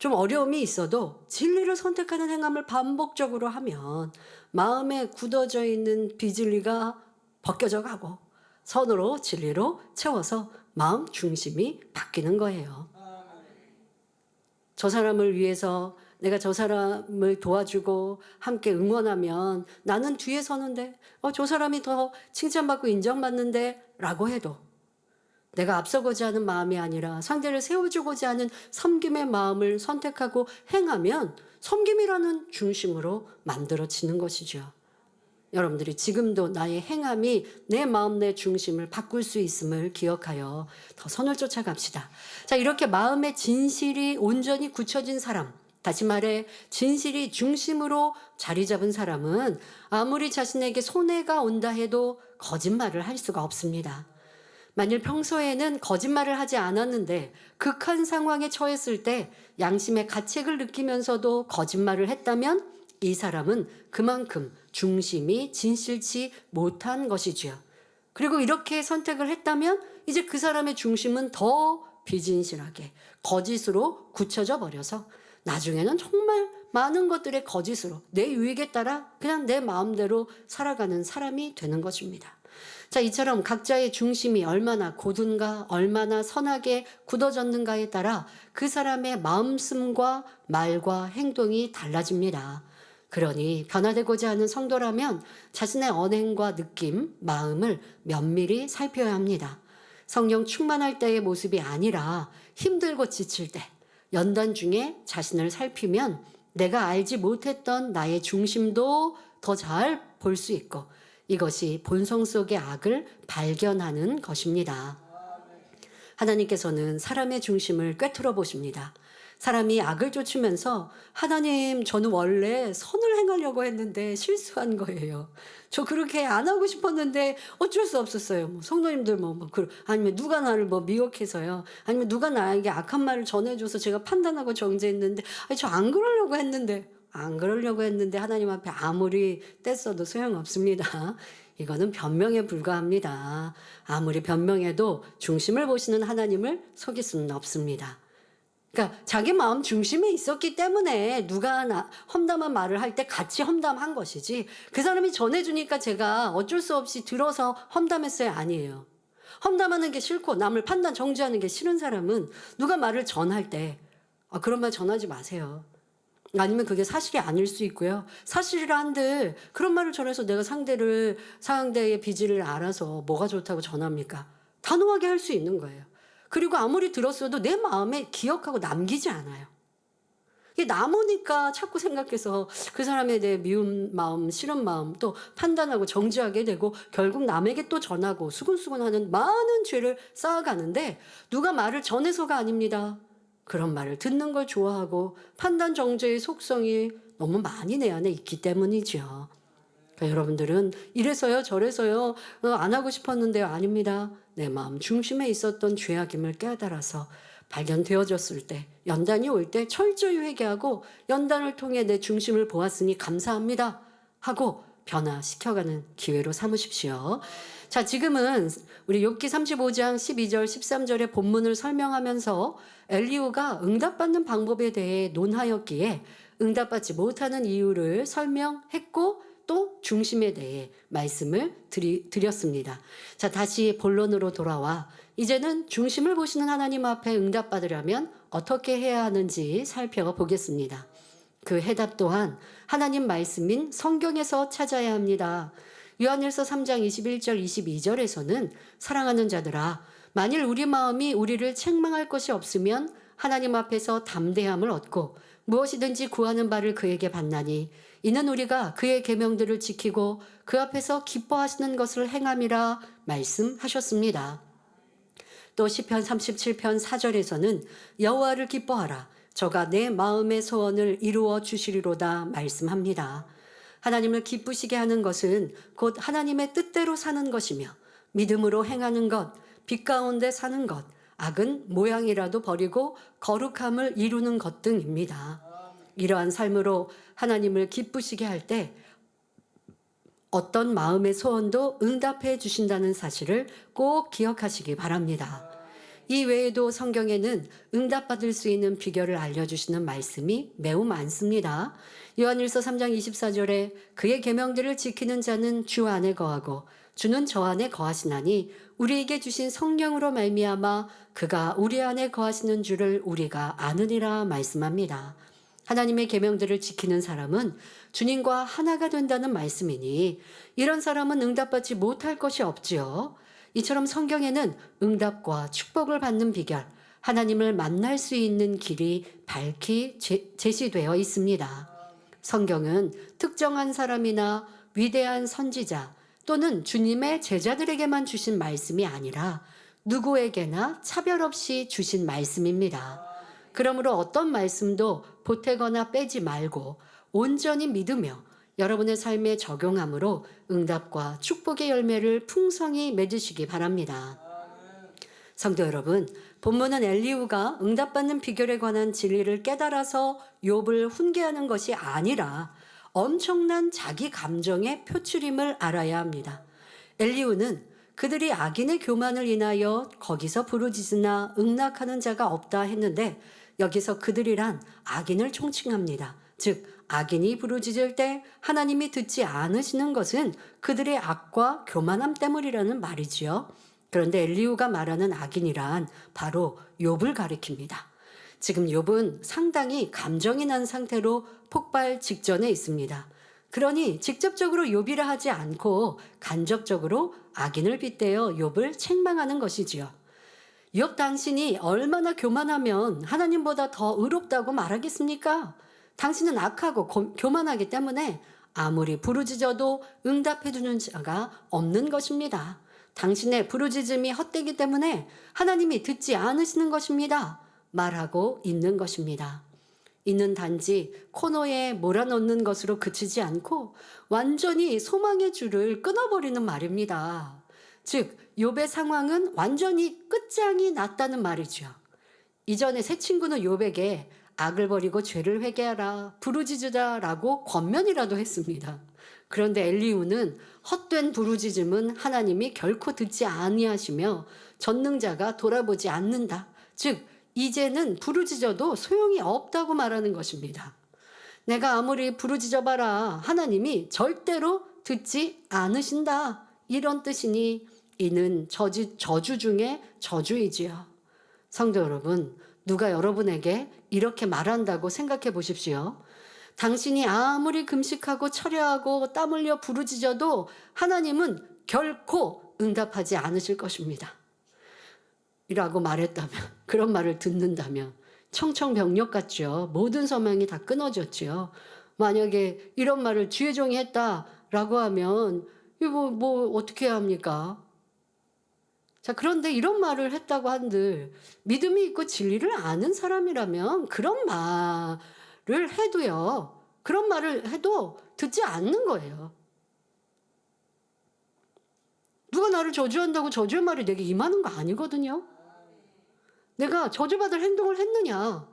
좀 어려움이 있어도 진리를 선택하는 행함을 반복적으로 하면 마음에 굳어져 있는 비진리가 벗겨져 가고 선으로 진리로 채워서 마음 중심이 바뀌는 거예요. 저 사람을 위해서 내가 저 사람을 도와주고 함께 응원하면 나는 뒤에 서는데 저 사람이 더 칭찬받고 인정받는데 라고 해도 내가 앞서고자 하는 마음이 아니라 상대를 세워주고자 하는 섬김의 마음을 선택하고 행하면 섬김이라는 중심으로 만들어지는 것이죠. 여러분들이 지금도 나의 행함이 내 마음 내 중심을 바꿀 수 있음을 기억하여 더 선을 쫓아갑시다. 자, 이렇게 마음의 진실이 온전히 굳혀진 사람, 다시 말해 진실이 중심으로 자리 잡은 사람은 아무리 자신에게 손해가 온다 해도 거짓말을 할 수가 없습니다. 만일 평소에는 거짓말을 하지 않았는데 극한 상황에 처했을 때 양심의 가책을 느끼면서도 거짓말을 했다면 이 사람은 그만큼 중심이 진실치 못한 것이지요. 그리고 이렇게 선택을 했다면 이제 그 사람의 중심은 더 비진실하게 거짓으로 굳혀져 버려서 나중에는 정말 많은 것들의 거짓으로 내 유익에 따라 그냥 내 마음대로 살아가는 사람이 되는 것입니다. 자, 이처럼 각자의 중심이 얼마나 곧은가, 얼마나 선하게 굳어졌는가에 따라 그 사람의 마음씀과 말과 행동이 달라집니다. 그러니 변화되고자 하는 성도라면 자신의 언행과 느낌, 마음을 면밀히 살펴야 합니다. 성령 충만할 때의 모습이 아니라 힘들고 지칠 때, 연단 중에 자신을 살피면 내가 알지 못했던 나의 중심도 더 잘 볼 수 있고 이것이 본성 속의 악을 발견하는 것입니다. 하나님께서는 사람의 중심을 꿰뚫어 보십니다. 사람이 악을 쫓으면서 하나님, 저는 원래 선을 행하려고 했는데 실수한 거예요. 저 그렇게 안 하고 싶었는데 어쩔 수 없었어요. 성도님들 아니면 누가 나를 미혹해서요. 아니면 누가 나에게 악한 말을 전해줘서 제가 판단하고 정죄했는데 저 안 그러려고 했는데 하나님 앞에 아무리 떼써도 소용없습니다. 이거는 변명에 불과합니다. 아무리 변명해도 중심을 보시는 하나님을 속일 수는 없습니다. 그러니까 자기 마음 중심에 있었기 때문에 누가 험담한 말을 할 때 같이 험담한 것이지 그 사람이 전해주니까 제가 어쩔 수 없이 들어서 험담했어요. 아니에요. 험담하는 게 싫고 남을 판단 정죄하는 게 싫은 사람은 누가 말을 전할 때 그런 말 전하지 마세요. 아니면 그게 사실이 아닐 수 있고요. 사실이라 한들 그런 말을 전해서 내가 상대의 비질을 알아서 뭐가 좋다고 전합니까? 단호하게 할 수 있는 거예요. 그리고 아무리 들었어도 내 마음에 기억하고 남기지 않아요. 이게 남으니까 자꾸 생각해서 그 사람에 대해 미운 마음, 싫은 마음 또 판단하고 정죄하게 되고 결국 남에게 또 전하고 수근수근하는 많은 죄를 쌓아가는데 누가 말을 전해서가 아닙니다. 그런 말을 듣는 걸 좋아하고 판단 정죄의 속성이 너무 많이 내 안에 있기 때문이죠. 그러니까 여러분들은 이래서요 저래서요 안 하고 싶었는데요. 아닙니다. 내 마음 중심에 있었던 죄악임을 깨달아서 발견되어졌을 때 연단이 올 때 철저히 회개하고 연단을 통해 내 중심을 보았으니 감사합니다 하고 변화시켜가는 기회로 삼으십시오. 자, 지금은 우리 욥기 35장 12절 13절의 본문을 설명하면서 엘리후가 응답받는 방법에 대해 논하였기에 응답받지 못하는 이유를 설명했고 또 중심에 대해 말씀을 드렸습니다. 자, 다시 본론으로 돌아와 이제는 중심을 보시는 하나님 앞에 응답받으려면 어떻게 해야 하는지 살펴보겠습니다. 그 해답 또한 하나님 말씀인 성경에서 찾아야 합니다. 요한일서 3장 21절 22절에서는 사랑하는 자들아 만일 우리 마음이 우리를 책망할 것이 없으면 하나님 앞에서 담대함을 얻고 무엇이든지 구하는 바를 그에게 받나니 이는 우리가 그의 계명들을 지키고 그 앞에서 기뻐하시는 것을 행함이라 말씀하셨습니다. 또 시편 37편 4절에서는 여호와를 기뻐하라 저가 내 마음의 소원을 이루어 주시리로다 말씀합니다. 하나님을 기쁘시게 하는 것은 곧 하나님의 뜻대로 사는 것이며 믿음으로 행하는 것, 빛 가운데 사는 것, 악은 모양이라도 버리고 거룩함을 이루는 것 등입니다. 이러한 삶으로 하나님을 기쁘시게 할 때 어떤 마음의 소원도 응답해 주신다는 사실을 꼭 기억하시기 바랍니다. 이 외에도 성경에는 응답받을 수 있는 비결을 알려주시는 말씀이 매우 많습니다. 요한일서 3장 24절에 그의 계명들을 지키는 자는 주 안에 거하고 주는 저 안에 거하시나니 우리에게 주신 성령으로 말미암아 그가 우리 안에 거하시는 줄을 우리가 아느니라 말씀합니다. 하나님의 계명들을 지키는 사람은 주님과 하나가 된다는 말씀이니 이런 사람은 응답받지 못할 것이 없지요. 이처럼 성경에는 응답과 축복을 받는 비결, 하나님을 만날 수 있는 길이 밝히 제시되어 있습니다. 성경은 특정한 사람이나 위대한 선지자 또는 주님의 제자들에게만 주신 말씀이 아니라 누구에게나 차별 없이 주신 말씀입니다. 그러므로 어떤 말씀도 보태거나 빼지 말고 온전히 믿으며 여러분의 삶에 적용함으로 응답과 축복의 열매를 풍성히 맺으시기 바랍니다. 성도 여러분, 본문은 엘리후가 응답받는 비결에 관한 진리를 깨달아서 욥을 훈계하는 것이 아니라 엄청난 자기 감정의 표출임을 알아야 합니다. 엘리후는 그들이 악인의 교만을 인하여 거기서 부르짖으나 응낙하는 자가 없다 했는데 여기서 그들이란 악인을 총칭합니다. 즉 악인이 부르짖을 때 하나님이 듣지 않으시는 것은 그들의 악과 교만함 때문이라는 말이지요. 그런데 엘리후가 말하는 악인이란 바로 욥을 가리킵니다. 지금 욥은 상당히 감정이 난 상태로 폭발 직전에 있습니다. 그러니 직접적으로 욥이라 하지 않고 간접적으로 악인을 빗대어 욥을 책망하는 것이지요. 욥 당신이 얼마나 교만하면 하나님보다 더 의롭다고 말하겠습니까? 당신은 악하고 교만하기 때문에 아무리 부르짖어도 응답해주는 자가 없는 것입니다. 당신의 부르짖음이 헛되기 때문에 하나님이 듣지 않으시는 것입니다. 말하고 있는 것입니다. 이는 단지 코너에 몰아넣는 것으로 그치지 않고 완전히 소망의 줄을 끊어버리는 말입니다. 즉 욥의 상황은 완전히 끝장이 났다는 말이죠. 이전에 새 친구는 욥에게 악을 버리고 죄를 회개하라, 부르짖으라라고 권면이라도 했습니다. 그런데 엘리후는 헛된 부르짖음은 하나님이 결코 듣지 아니하시며 전능자가 돌아보지 않는다. 즉 이제는 부르짖어도 소용이 없다고 말하는 것입니다. 내가 아무리 부르짖어봐라 하나님이 절대로 듣지 않으신다. 이런 뜻이니 이는 저주 중에 저주이지요. 성도 여러분, 누가 여러분에게 이렇게 말한다고 생각해 보십시오. 당신이 아무리 금식하고 철야하고 땀 흘려 부르짖어도 하나님은 결코 응답하지 않으실 것입니다. 이라고 말했다면, 그런 말을 듣는다면 청천벽력 같죠. 모든 소망이 다 끊어졌죠. 만약에 이런 말을 주의 종이 했다라고 하면 이거 뭐 어떻게 해야 합니까? 자, 그런데 이런 말을 했다고 한들 믿음이 있고 진리를 아는 사람이라면 그런 말을 해도요. 그런 말을 해도 듣지 않는 거예요. 누가 나를 저주한다고 저주의 말이 내게 임하는 거 아니거든요. 내가 저주받을 행동을 했느냐.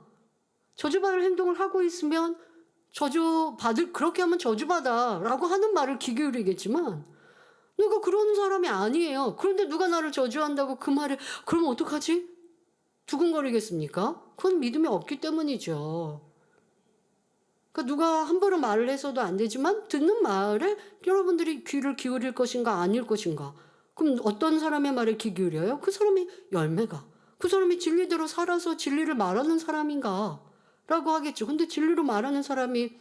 저주받을 행동을 하고 있으면 그렇게 하면 저주받아 라고 하는 말을 귀 기울이겠지만 내가 그런 사람이 아니에요. 그런데 누가 나를 저주한다고 그 말을 그럼 어떡하지? 두근거리겠습니까? 그건 믿음이 없기 때문이죠. 그러니까 누가 함부로 말을 해서도 안 되지만 듣는 말에 여러분들이 귀를 기울일 것인가 아닐 것인가. 그럼 어떤 사람의 말에 귀 기울여요? 그 사람이 열매가. 그 사람이 진리대로 살아서 진리를 말하는 사람인가? 라고 하겠죠. 근데 진리로 말하는 사람이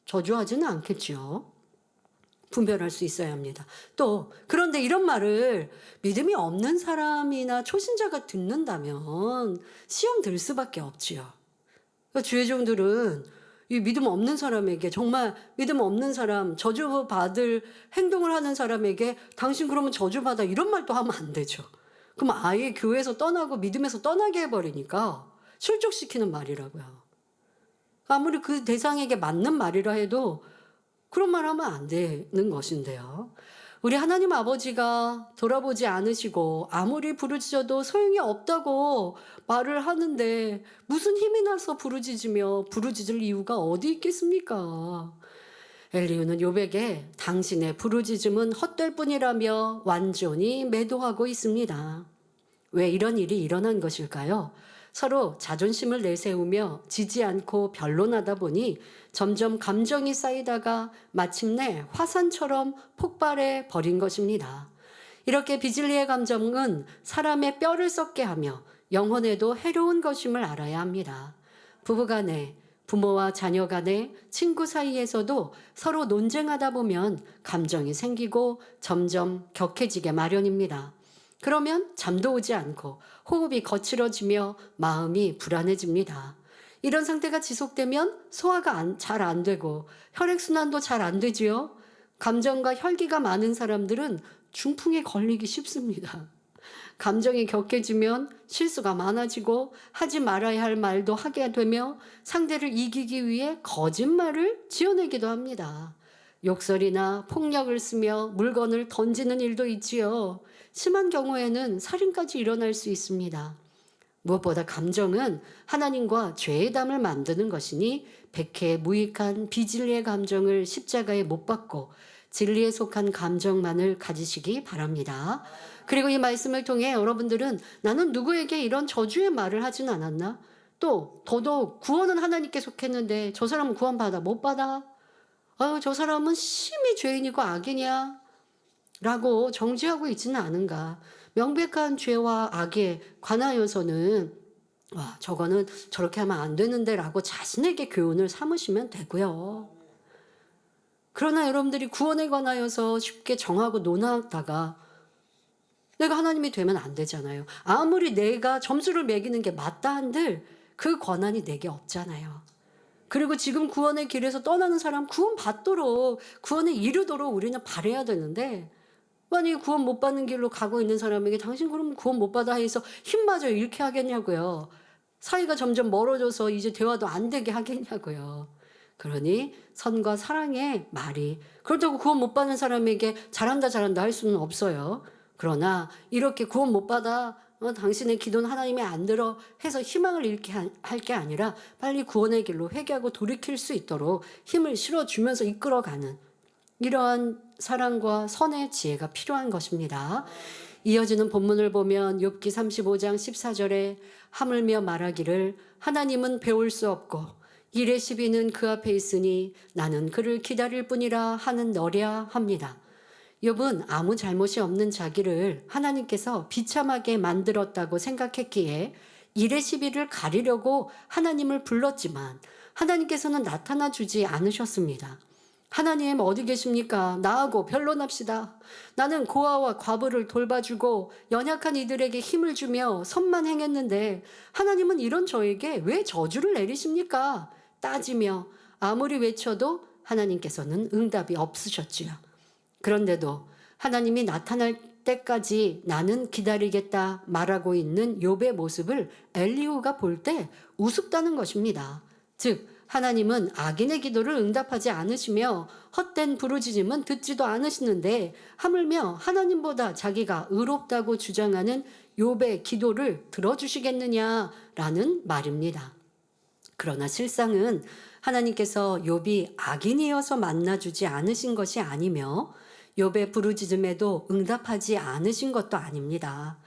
저주하지는 않겠죠. 분별할 수 있어야 합니다. 또 그런데 이런 말을 믿음이 없는 사람이나 초신자가 듣는다면 시험 들 수밖에 없지요. 그러니까 주의 종들은 이 믿음 없는 사람에게 정말 믿음 없는 사람 저주받을 행동을 하는 사람에게 당신 그러면 저주받아 이런 말도 하면 안 되죠. 그럼 아예 교회에서 떠나고 믿음에서 떠나게 해버리니까 실족시키는 말이라고요. 아무리 그 대상에게 맞는 말이라 해도 그런 말 하면 안 되는 것인데요. 우리 하나님 아버지가 돌아보지 않으시고 아무리 부르짖어도 소용이 없다고 말을 하는데 무슨 힘이 나서 부르짖으며 부르짖을 이유가 어디 있겠습니까? 엘리후는 욥에게 당신의 부르짖음은 헛될 뿐이라며 완전히 매도하고 있습니다. 왜 이런 일이 일어난 것일까요? 서로 자존심을 내세우며 지지 않고 변론하다 보니 점점 감정이 쌓이다가 마침내 화산처럼 폭발해 버린 것입니다. 이렇게 비질리의 감정은 사람의 뼈를 썩게 하며 영혼에도 해로운 것임을 알아야 합니다. 부부간에, 부모와 자녀 간에, 친구 사이에서도 서로 논쟁하다 보면 감정이 생기고 점점 격해지게 마련입니다. 그러면 잠도 오지 않고 호흡이 거칠어지며 마음이 불안해집니다. 이런 상태가 지속되면 소화가 잘 안 되고 혈액순환도 잘 안 되지요. 감정과 혈기가 많은 사람들은 중풍에 걸리기 쉽습니다. 감정이 격해지면 실수가 많아지고 하지 말아야 할 말도 하게 되며 상대를 이기기 위해 거짓말을 지어내기도 합니다. 욕설이나 폭력을 쓰며 물건을 던지는 일도 있지요. 심한 경우에는 살인까지 일어날 수 있습니다. 무엇보다 감정은 하나님과 죄의 담을 만드는 것이니 백해 무익한 비진리의 감정을 십자가에 못 박고 진리에 속한 감정만을 가지시기 바랍니다. 그리고 이 말씀을 통해 여러분들은 나는 누구에게 이런 저주의 말을 하진 않았나? 또 더더욱 구원은 하나님께 속했는데 저 사람은 구원받아 못 받아? 저 사람은 심히 죄인이고 악이냐? 라고 정죄하고 있지는 않은가? 명백한 죄와 악에 관하여서는 저거는 저렇게 하면 안 되는데 라고 자신에게 교훈을 삼으시면 되고요. 그러나 여러분들이 구원에 관하여서 쉽게 정하고 논하다가 내가 하나님이 되면 안 되잖아요. 아무리 내가 점수를 매기는 게 맞다 한들 그 권한이 내게 없잖아요. 그리고 지금 구원의 길에서 떠나는 사람 구원 받도록 구원에 이르도록 우리는 바라야 되는데 만약에 구원 못 받는 길로 가고 있는 사람에게 당신 그럼 구원 못 받아 해서 힘마저 잃게 하겠냐고요. 사이가 점점 멀어져서 이제 대화도 안 되게 하겠냐고요. 그러니 선과 사랑의 말이 그렇다고 구원 못 받는 사람에게 잘한다 할 수는 없어요. 그러나 이렇게 구원 못 받아 당신의 기도는 하나님이 안 들어 해서 희망을 잃게 할 게 아니라 빨리 구원의 길로 회개하고 돌이킬 수 있도록 힘을 실어주면서 이끌어가는 이러한 사랑과 선의 지혜가 필요한 것입니다. 이어지는 본문을 보면 욥기 35장 14절에 하물며 말하기를 하나님은 배울 수 없고 일의 시비는 그 앞에 있으니 나는 그를 기다릴 뿐이라 하는 너랴 합니다. 욥은 아무 잘못이 없는 자기를 하나님께서 비참하게 만들었다고 생각했기에 일의 시비를 가리려고 하나님을 불렀지만 하나님께서는 나타나 주지 않으셨습니다. 하나님 어디 계십니까? 나하고 변론합시다. 나는 고아와 과부를 돌봐주고 연약한 이들에게 힘을 주며 선만 행했는데 하나님은 이런 저에게 왜 저주를 내리십니까? 따지며 아무리 외쳐도 하나님께서는 응답이 없으셨지요. 그런데도 하나님이 나타날 때까지 나는 기다리겠다 말하고 있는 욥의 모습을 엘리후가 볼 때 우습다는 것입니다. 즉 하나님은 악인의 기도를 응답하지 않으시며 헛된 부르짖음은 듣지도 않으시는데 하물며 하나님보다 자기가 의롭다고 주장하는 욥의 기도를 들어주시겠느냐라는 말입니다. 그러나 실상은 하나님께서 욥이 악인이어서 만나주지 않으신 것이 아니며 욥의 부르짖음에도 응답하지 않으신 것도 아닙니다.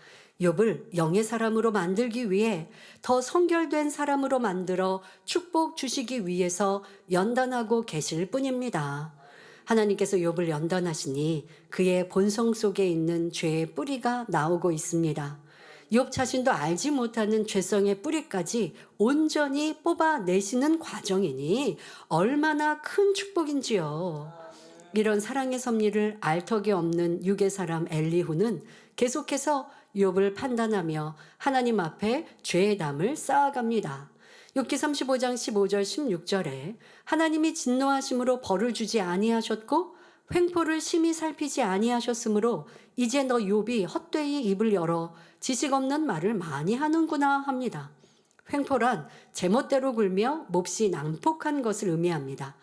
욥을 영의 사람으로 만들기 위해 더 성결된 사람으로 만들어 축복 주시기 위해서 연단하고 계실 뿐입니다. 하나님께서 욥을 연단하시니 그의 본성 속에 있는 죄의 뿌리가 나오고 있습니다. 욥 자신도 알지 못하는 죄성의 뿌리까지 온전히 뽑아내시는 과정이니 얼마나 큰 축복인지요. 이런 사랑의 섭리를 알 턱이 없는 육의 사람 엘리후는 계속해서 욥을 판단하며 하나님 앞에 죄의 담을 쌓아갑니다. 욥기 35장 15절 16절에 하나님이 진노하심으로 벌을 주지 아니하셨고 횡포를 심히 살피지 아니하셨으므로 이제 너 욥이 헛되이 입을 열어 지식 없는 말을 많이 하는구나 합니다. 횡포란 제멋대로 굴며 몹시 난폭한 것을 의미합니다.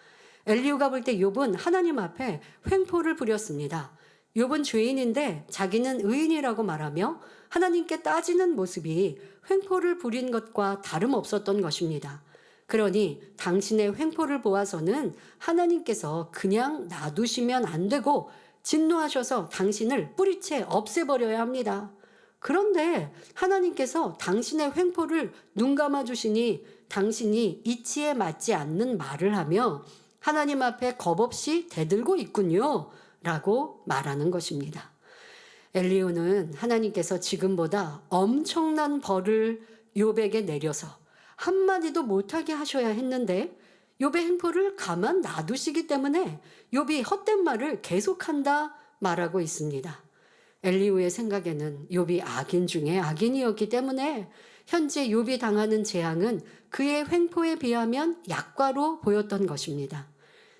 엘리후가 볼 때 욥은 하나님 앞에 횡포를 부렸습니다. 욥은 죄인인데 자기는 의인이라고 말하며 하나님께 따지는 모습이 횡포를 부린 것과 다름없었던 것입니다. 그러니 당신의 횡포를 보아서는 하나님께서 그냥 놔두시면 안 되고 진노하셔서 당신을 뿌리채 없애버려야 합니다. 그런데 하나님께서 당신의 횡포를 눈 감아 주시니 당신이 이치에 맞지 않는 말을 하며 하나님 앞에 겁없이 대들고 있군요. 라고 말하는 것입니다. 엘리후는 하나님께서 지금보다 엄청난 벌을 욥에게 내려서 한마디도 못하게 하셔야 했는데 욥의 행포를 가만 놔두시기 때문에 욥이 헛된 말을 계속한다 말하고 있습니다. 엘리후의 생각에는 욥이 악인 중에 악인이었기 때문에 현재 욥이 당하는 재앙은 그의 횡포에 비하면 약과로 보였던 것입니다.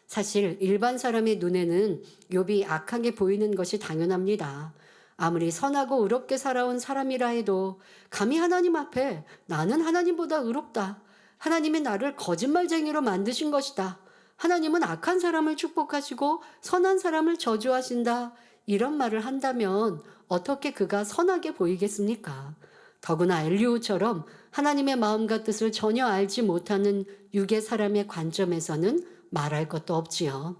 사실 일반 사람의 눈에는 욥이 악하게 보이는 것이 당연합니다. 아무리 선하고 의롭게 살아온 사람이라 해도 감히 하나님 앞에 나는 하나님보다 의롭다. 하나님이 나를 거짓말쟁이로 만드신 것이다. 하나님은 악한 사람을 축복하시고 선한 사람을 저주하신다. 이런 말을 한다면 어떻게 그가 선하게 보이겠습니까? 더구나 엘리후처럼 하나님의 마음과 뜻을 전혀 알지 못하는 육의 사람의 관점에서는 말할 것도 없지요.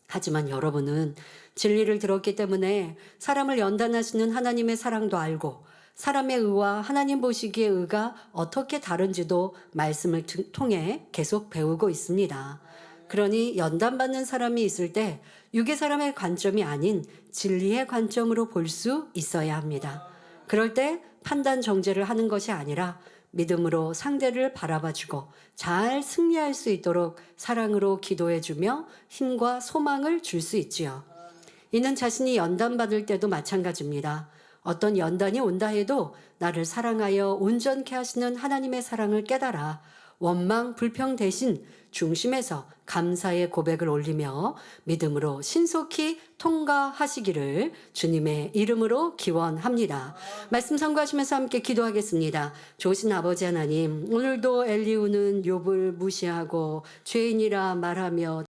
하지만 여러분은 진리를 들었기 때문에 사람을 연단하시는 하나님의 사랑도 알고 사람의 의와 하나님 보시기의 의가 어떻게 다른지도 말씀을 통해 계속 배우고 있습니다. 그러니 연단받는 사람이 있을 때 육의 사람의 관점이 아닌 진리의 관점으로 볼 수 있어야 합니다. 그럴 때 판단 정죄를 하는 것이 아니라 믿음으로 상대를 바라봐주고 잘 승리할 수 있도록 사랑으로 기도해주며 힘과 소망을 줄 수 있지요. 이는 자신이 연단받을 때도 마찬가지입니다. 어떤 연단이 온다 해도 나를 사랑하여 온전케 하시는 하나님의 사랑을 깨달아 원망, 불평 대신 중심에서 감사의 고백을 올리며 믿음으로 신속히 통과하시기를 주님의 이름으로 기원합니다. 말씀 선고하시면서 함께 기도하겠습니다. 좋으신 아버지 하나님, 오늘도 엘리후는 욥을 무시하고 죄인이라 말하며